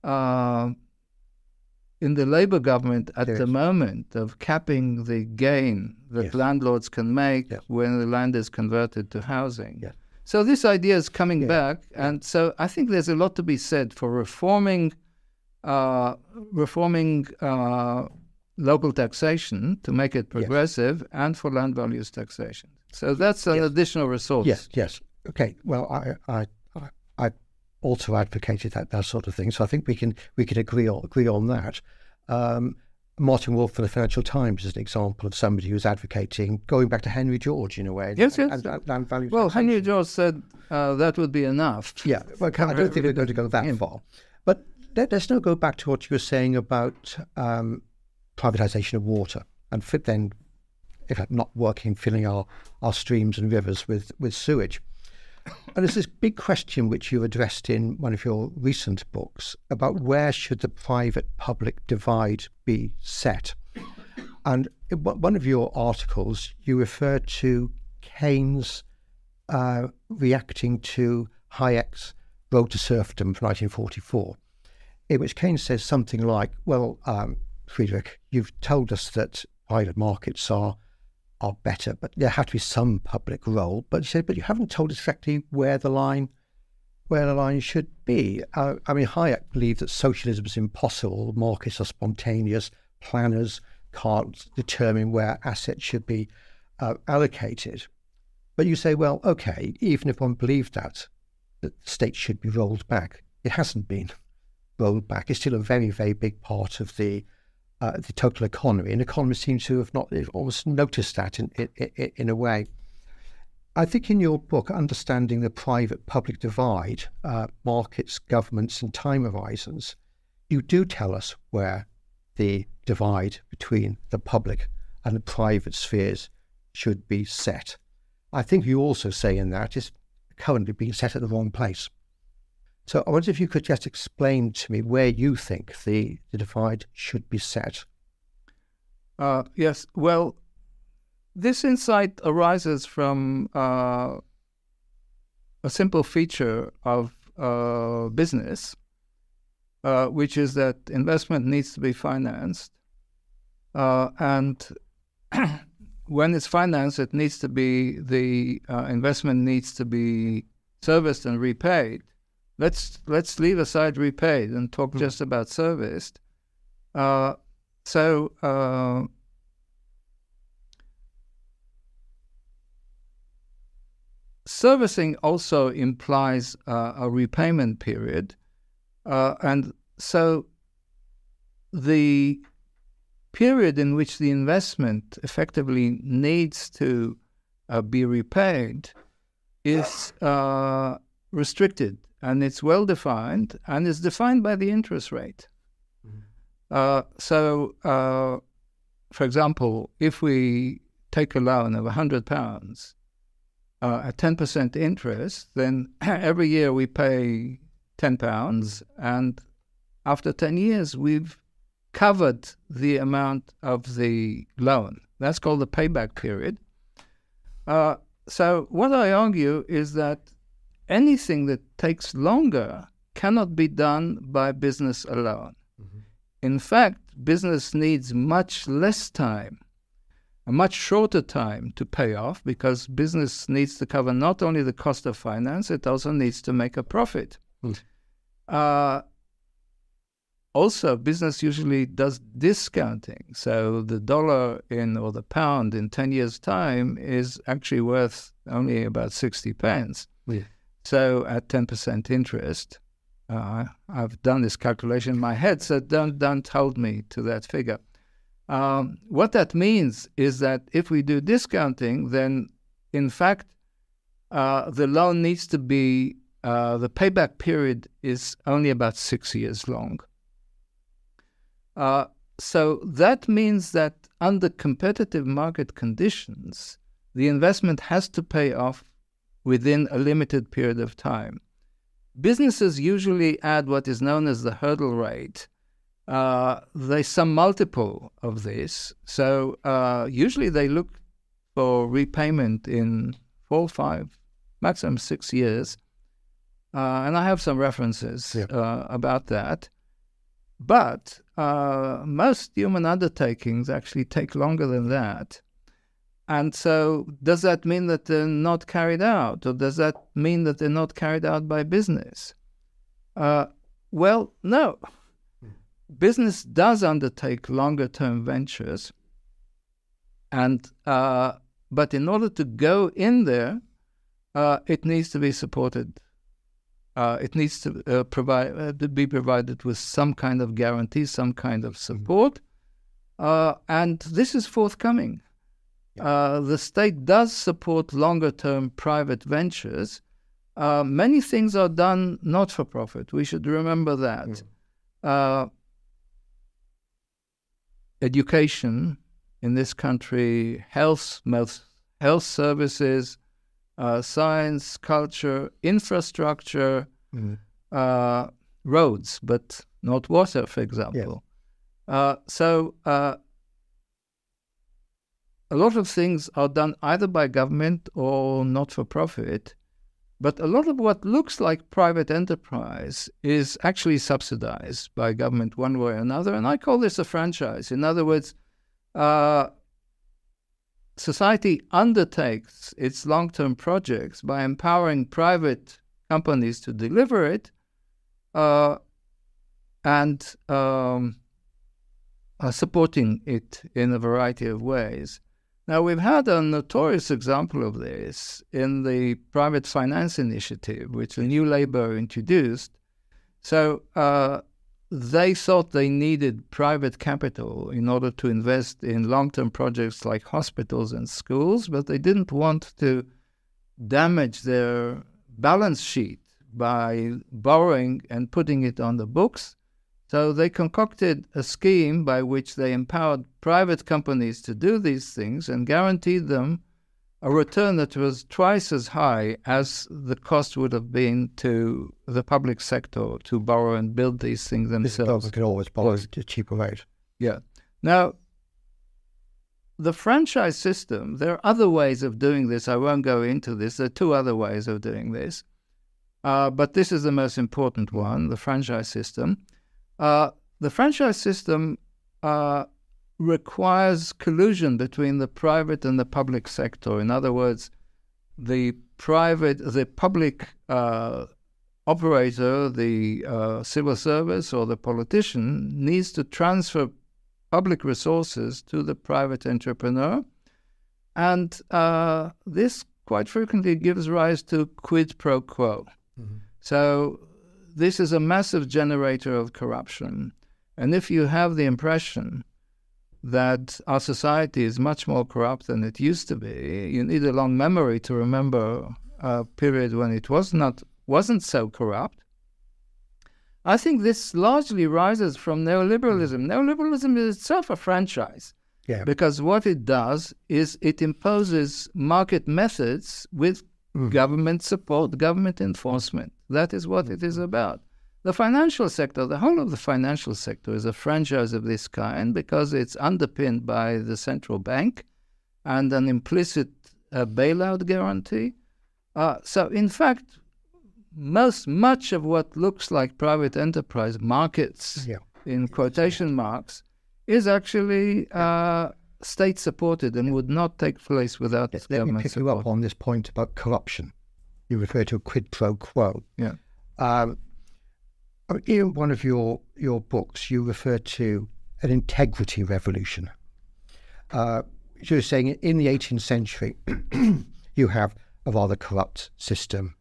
in the Labour government at the moment of capping the gain that landlords can make when the land is converted to housing. Yes. So this idea is coming back, and so I think there's a lot to be said for reforming local taxation to make it progressive, and for land values taxation. So that's an additional resource. Yes. Okay. Well, I also advocated that sort of thing. So I think we can agree on that. Martin Wolf for the Financial Times is an example of somebody who's advocating going back to Henry George in a way. Yes. And land values. Well, Henry George said that would be enough. Yeah. Well, I don't think we're going to go that far. But let's now go back to what you were saying about privatisation of water, and then, in fact, not working, filling our streams and rivers with sewage. And there's this big question which you addressed in one of your recent books about where should the private-public divide be set. And in one of your articles, you referred to Keynes reacting to Hayek's Road to Serfdom from 1944, in which Keynes says something like, well, Friedrich, you've told us that private markets are better, but there has to be some public role. But you haven't told us exactly where the line should be. Hayek believed that socialism is impossible. Markets are spontaneous. Planners can't determine where assets should be allocated. But you say, well, okay, even if one believed that the state should be rolled back, it hasn't been rolled back. It's still a very, very big part of the total economy, and economists seem to have not almost noticed that in a way. I think in your book, Understanding the Private-Public Divide, Markets, Governments and Time Horizons, you do tell us where the divide between the public and the private spheres should be set. I think you also say in that it's currently being set at the wrong place. So I wonder if you could just explain to me where you think the divide should be set. Yes. Well, this insight arises from a simple feature of business, which is that investment needs to be financed. And when it's financed, it needs to be, the investment needs to be serviced and repaid. Let's leave aside repaid and talk just about serviced. Servicing also implies a repayment period, and so the period in which the investment effectively needs to be repaid is restricted, and it's well defined, and is defined by the interest rate. For example, if we take a loan of £100 at 10% interest, then every year we pay £10, and after 10 years we've covered the amount of the loan. That's called the payback period. So what I argue is that anything that takes longer cannot be done by business alone. In fact, business needs much less time, a much shorter time to pay off, because business needs to cover not only the cost of finance, it also needs to make a profit. Also, business usually does discounting. So the dollar or the pound in 10 years' time is actually worth only about 60 pence. So at 10% interest, I've done this calculation in my head, so don't hold me to that figure. What that means is that if we do discounting, then in fact the loan needs to be, the payback period is only about 6 years long. So that means that under competitive market conditions, the investment has to pay off within a limited period of time. Businesses usually add what is known as the hurdle rate. There's some multiple of this. So usually they look for repayment in 4, 5, maximum 6 years. And I have some references about that. But most human undertakings actually take longer than that. And so does that mean that they're not carried out? Or does that mean that they're not carried out by business? Well, no. Business does undertake longer-term ventures. And but in order to go in there, it needs to be supported. It needs to be provided with some kind of guarantee, some kind of support. And this is forthcoming. The state does support longer-term private ventures. Many things are done not for profit. We should remember that. Education in this country, health services, science, culture, infrastructure, roads, but not water, for example. So a lot of things are done either by government or not-for-profit, but a lot of what looks like private enterprise is actually subsidized by government one way or another, and I call this a franchise. In other words, society undertakes its long-term projects by empowering private companies to deliver it and supporting it in a variety of ways. Now, we've had a notorious example of this in the private finance initiative, which the New Labour introduced. So they thought they needed private capital in order to invest in long-term projects like hospitals and schools, but they didn't want to damage their balance sheet by borrowing and putting it on the books. So they concocted a scheme by which they empowered private companies to do these things and guaranteed them a return that was twice as high as the cost would have been to the public sector to borrow and build these things themselves. They could always borrow at a cheaper rate. Yeah. Now, the franchise system, there are other ways of doing this. I won't go into this. There are 2 other ways of doing this. But this is the most important one, the franchise system. The franchise system requires collusion between the private and the public sector. In other words, the public operator, the civil service or the politician needs to transfer public resources to the private entrepreneur. And this quite frequently gives rise to quid pro quo. Mm-hmm. So this is a massive generator of corruption. And if you have the impression that our society is much more corrupt than it used to be, you need a long memory to remember a period when it wasn't so corrupt. I think this largely rises from neoliberalism. Neoliberalism is itself a franchise, because what it does is it imposes market methods with government support, government enforcement. That is what it is about. The financial sector, the whole of the financial sector is a franchise of this kind because it's underpinned by the central bank and an implicit bailout guarantee. So in fact, much of what looks like private enterprise markets, in quotation marks, is actually state-supported and would not take place without government support. Let me pick you up on this point about corruption. You refer to a quid pro quo. Yeah. In one of your books, you refer to an integrity revolution. You're saying in the 18th century, you have a rather corrupt system.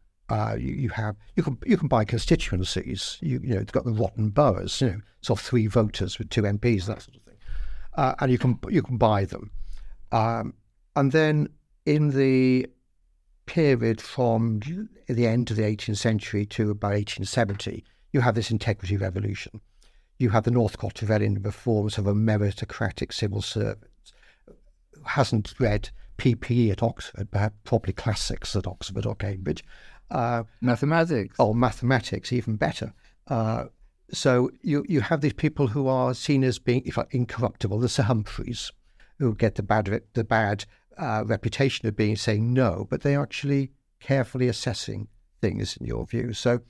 You can buy constituencies. You've got the rotten boroughs. Sort of 3 voters with 2 MPs, that sort of thing, and you can buy them. And then in the period from the end of the 18th century to about 1870, you have this integrity revolution. You have the Northcote-Trevelyan reforms of a meritocratic civil servant who hasn't read PPE at Oxford, but probably classics at Oxford or Cambridge. Mathematics. Oh, mathematics, even better. So you have these people who are seen as being, if like, incorruptible, the Sir Humphreys, who get the bad reputation of being saying no, but they're actually carefully assessing things in your view. So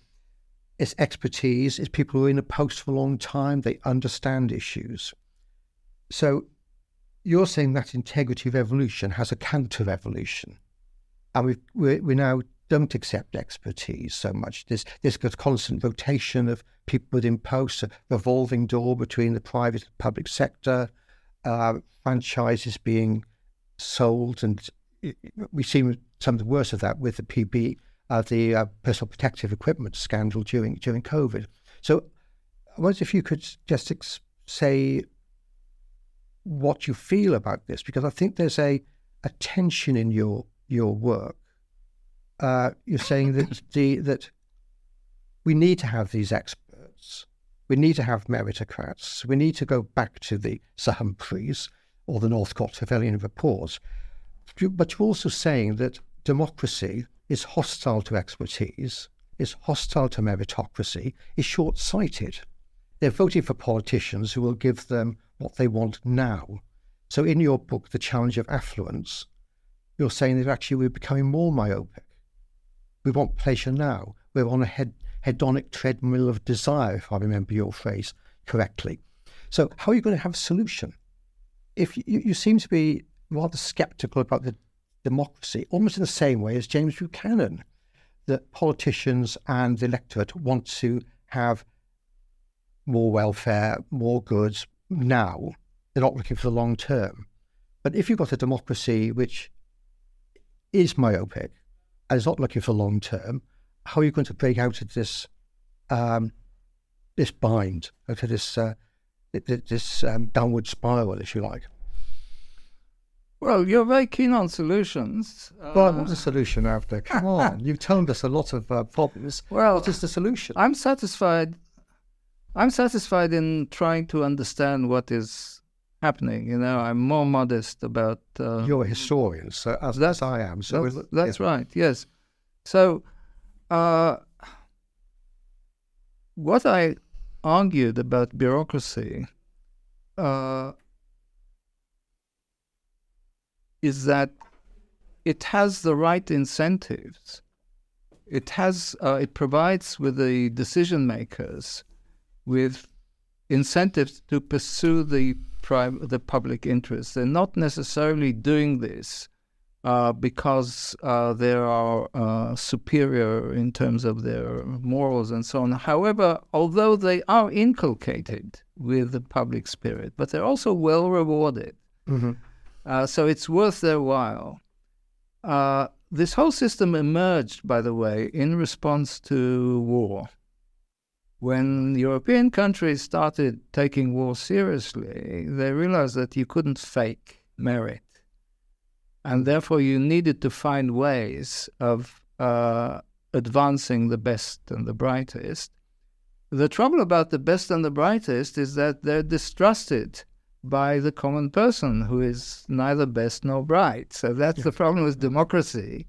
it's expertise, it's people who are in a post for a long time, they understand issues. So you're saying that integrity revolution has a counter-revolution, and we now don't accept expertise so much. There's a constant rotation of people within posts, a revolving door between the private and public sector, franchises being sold, and we've seen some of the worst of that with the PB, the personal protective equipment scandal during COVID. So I wonder if you could just say what you feel about this, because I think there's a tension in your work. You're saying that we need to have these experts, we need to have meritocrats, we need to go back to the Sir Humphreys or the Northcote-Trevelyan reports. But you're also saying that democracy is hostile to expertise, is hostile to meritocracy, is short-sighted. They're voting for politicians who will give them what they want now. So in your book, The Challenge of Affluence, you're saying that actually we're becoming more myopic. We want pleasure now. We're on a hedonic treadmill of desire, if I remember your phrase correctly. So how are you going to have a solution? If you seem to be rather sceptical about the democracy, almost in the same way as James Buchanan, that politicians and the electorate want to have more welfare, more goods now. They're not looking for the long term. But if you've got a democracy which is myopic and is not looking for long term, how are you going to break out of this this bind, out of this downward spiral, if you like? Well, you're very keen on solutions. Well, what's the solution, Avner? Come on, you've told us a lot of problems. Well, what is the solution? I'm satisfied in trying to understand what is happening. You know, I'm more modest about... You're a historian, so as I am. So that's right, yes. So what I argued about bureaucracy is that it has the right incentives. It provides with the decision makers with incentives to pursue the public interest. They're not necessarily doing this because they are superior in terms of their morals and so on. However, although they are inculcated with the public spirit, but they're also well rewarded. Mm-hmm. So it's worth their while. This whole system emerged, by the way, in response to war. When European countries started taking war seriously, they realized that you couldn't fake merit. And therefore you needed to find ways of advancing the best and the brightest. The trouble about the best and the brightest is that they're distrusted by the common person, who is neither best nor bright. So that's the problem with democracy.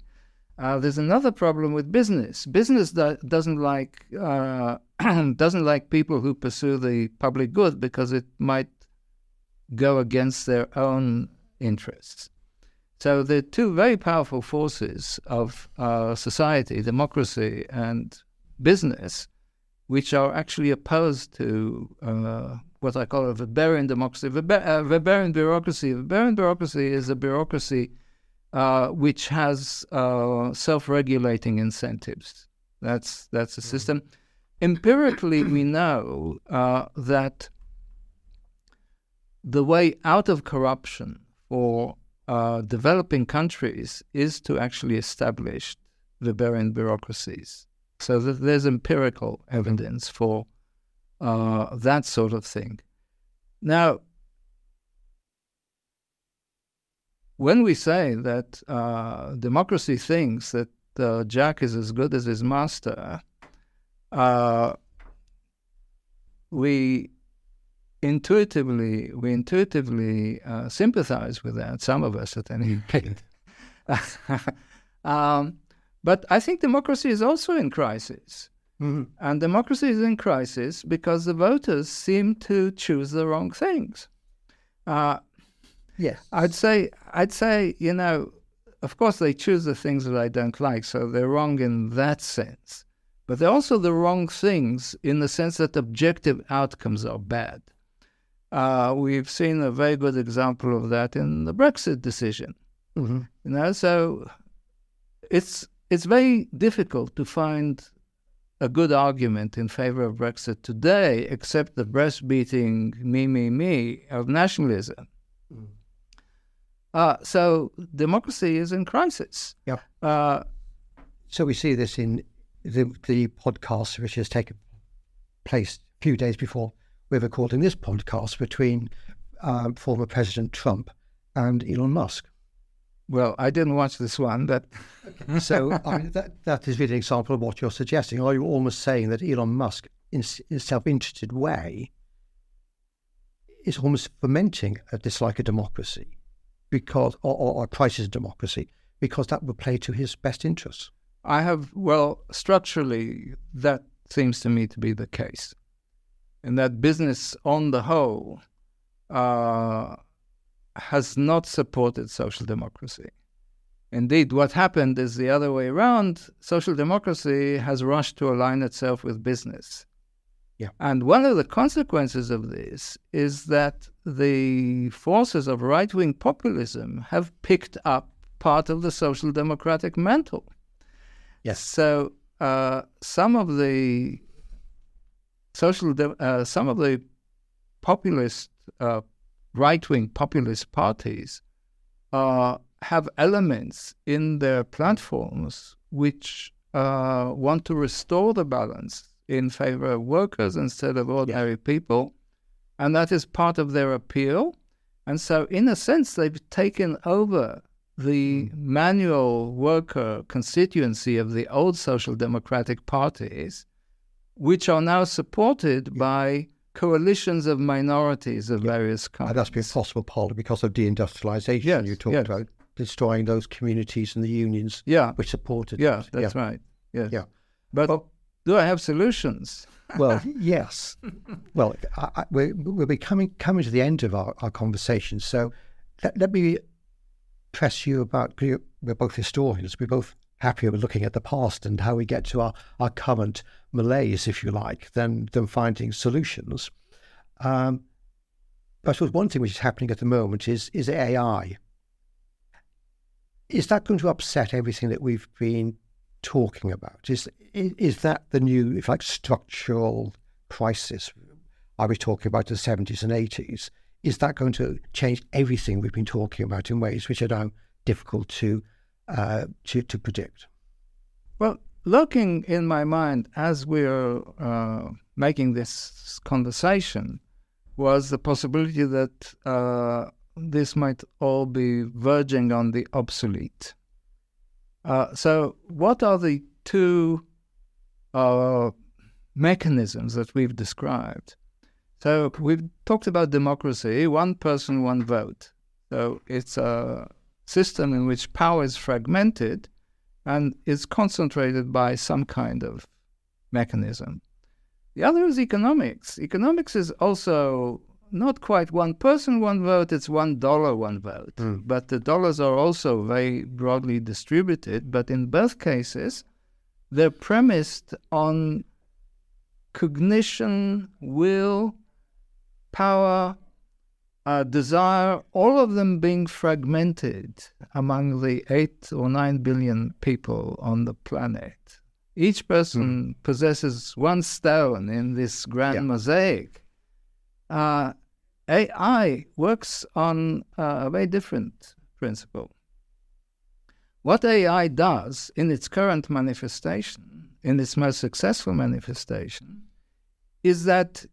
There's another problem with business. Business doesn't like people who pursue the public good because it might go against their own interests. So the two very powerful forces of society, democracy and business, which are actually opposed to what I call a Weberian democracy. Weberian bureaucracy. Weberian bureaucracy is a bureaucracy which has self-regulating incentives. That's a system. Empirically, we know that the way out of corruption for developing countries is to actually establish Weberian bureaucracies. So that there's empirical evidence for that sort of thing. Now, when we say that democracy thinks that Jack is as good as his master, we intuitively sympathize with that, some of us at any rate. But I think democracy is also in crisis. Mm-hmm. And democracy is in crisis because the voters seem to choose the wrong things. Yes. I'd say, of course they choose the things that I don't like, so they're wrong in that sense. But they're also the wrong things in the sense that objective outcomes are bad. We've seen a very good example of that in the Brexit decision. Mm-hmm. So it's very difficult to find a good argument in favor of Brexit today, except the breast-beating me of nationalism. Mm. So democracy is in crisis. Yeah. So we see this in the podcast, which has taken place a few days before we're recording this podcast, between former President Trump and Elon Musk. Well, I didn't watch this one, but... So that is really an example of what you're suggesting. Are you almost saying that Elon Musk, in a self-interested way, is almost fomenting a dislike of democracy, because, or a crisis of democracy, because that would play to his best interests? Structurally, that seems to me to be the case. And that business on the whole has not supported social democracy. Indeed, what happened is the other way around. Social democracy has rushed to align itself with business. Yeah. And one of the consequences of this is that the forces of right-wing populism have picked up part of the social democratic mantle. Yes. So some of the populist right-wing populist parties have elements in their platforms which want to restore the balance in favor of workers instead of ordinary people, and that is part of their appeal. And so, in a sense, they've taken over the manual worker constituency of the old social democratic parties, which are now supported by coalitions of minorities of various kinds. And that's been possible partly because of deindustrialization. Yes, you talked about destroying those communities and the unions which supported it. It. That's right. Yes. Yeah. But do I have solutions? Well, yes. Well, we'll be coming to the end of our conversation. So let me press you about, we're both historians, we're both happier with looking at the past and how we get to our current malaise, if you like, than finding solutions. But I suppose one thing which is happening at the moment is AI. Is that going to upset everything that we've been talking about? Is that the new, if like, structural crisis I was talking about in the 70s and 80s? Is that going to change everything we've been talking about in ways which are now difficult to predict? Well, looking in my mind as we're making this conversation was the possibility that this might all be verging on the obsolete. So what are the two mechanisms that we've described? So we've talked about democracy, one person, one vote. So it's a system in which power is fragmented and is concentrated by some kind of mechanism. The other is economics. Economics is also not quite one person, one vote, it's $1, one vote. But the dollars are also very broadly distributed. But in both cases, they're premised on cognition, will, power, desire, all of them being fragmented among the 8 or 9 billion people on the planet. Each person possesses one stone in this grand mosaic. AI works on a very different principle. What AI does in its current manifestation, in its most successful manifestation, is that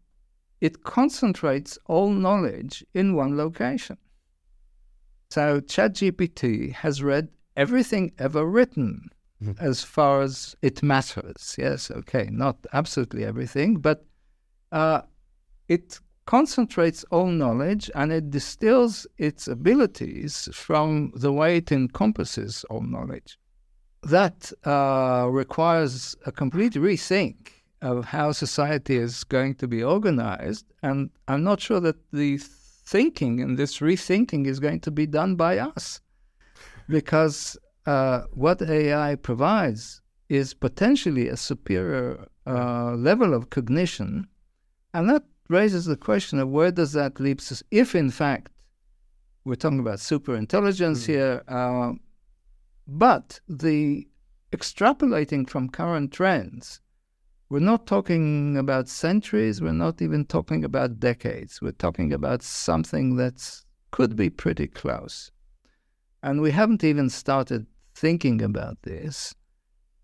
it concentrates all knowledge in one location. So ChatGPT has read everything ever written as far as it matters. Yes, okay, not absolutely everything, but it concentrates all knowledge and it distills its abilities from the way it encompasses all knowledge. That requires a complete rethink of how society is going to be organized, and I'm not sure that the thinking and this rethinking is going to be done by us, because what AI provides is potentially a superior level of cognition, and that raises the question of where does that leave us if, in fact, we're talking about superintelligence here, but the extrapolating from current trends, we're not talking about centuries, we're not even talking about decades, we're talking about something that could be pretty close. And we haven't even started thinking about this.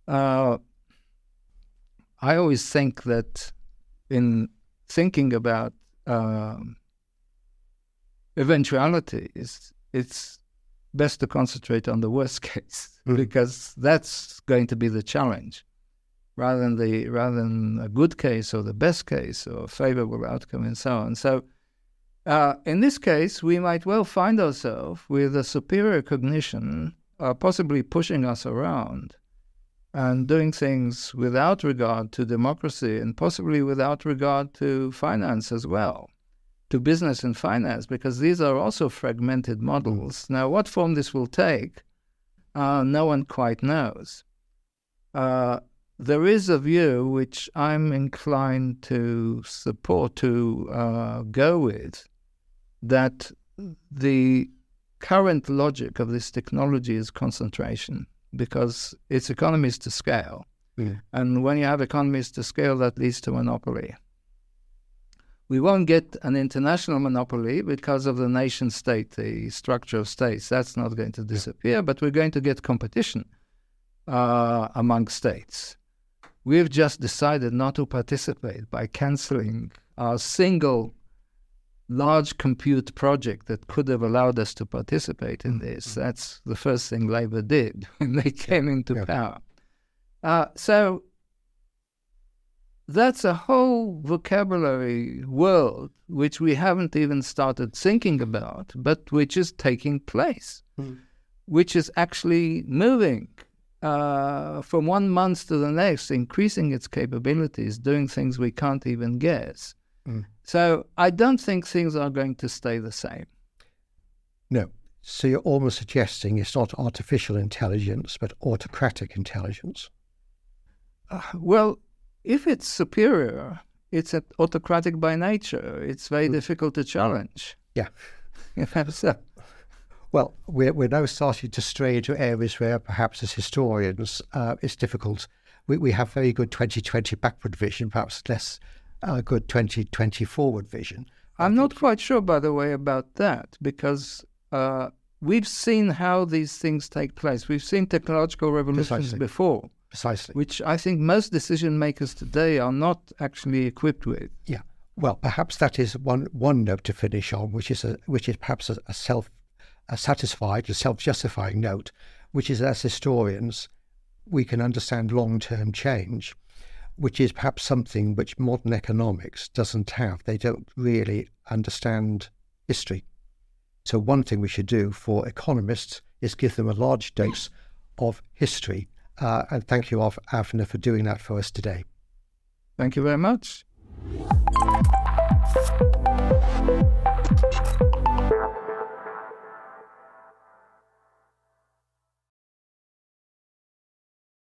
I always think that in thinking about eventualities, it's best to concentrate on the worst case, because that's going to be the challenge, rather than a good case or the best case or a favorable outcome and so on. So in this case, we might well find ourselves with a superior cognition, possibly pushing us around and doing things without regard to democracy and possibly without regard to finance as well, to business and finance, because these are also fragmented models. Now, what form this will take, no one quite knows. There is a view which I'm inclined to support, to go with, that the current logic of this technology is concentration, because it's economies to scale. And when you have economies to scale, that leads to monopoly. We won't get an international monopoly because of the nation state, the structure of states. That's not going to disappear, but we're going to get competition among states. We've just decided not to participate by canceling our single large compute project that could have allowed us to participate in this. That's the first thing Labour did when they came into power. So that's a whole vocabulary world which we haven't even started thinking about, but which is taking place, which is actually moving from 1 month to the next, increasing its capabilities, doing things we can't even guess. So I don't think things are going to stay the same. No. So you're almost suggesting it's not artificial intelligence, but autocratic intelligence. Well, if it's superior, it's autocratic by nature. It's very difficult to challenge. Yeah. So. Well, we're now starting to stray into areas where perhaps as historians it's difficult. We have very good 2020 backward vision, perhaps less good 2020 forward vision. I'm not quite sure, by the way, about that, because we've seen how these things take place. We've seen technological revolutions before. Precisely. Which I think most decision makers today are not actually equipped with. Yeah. Well, perhaps that is one note to finish on, which is perhaps a self-satisfied, a self-justifying note, which is as historians, we can understand long-term change, which is perhaps something which modern economics doesn't have. They don't really understand history. So one thing we should do for economists is give them a large dose of history. And thank you, Avner, for doing that for us today. Thank you very much.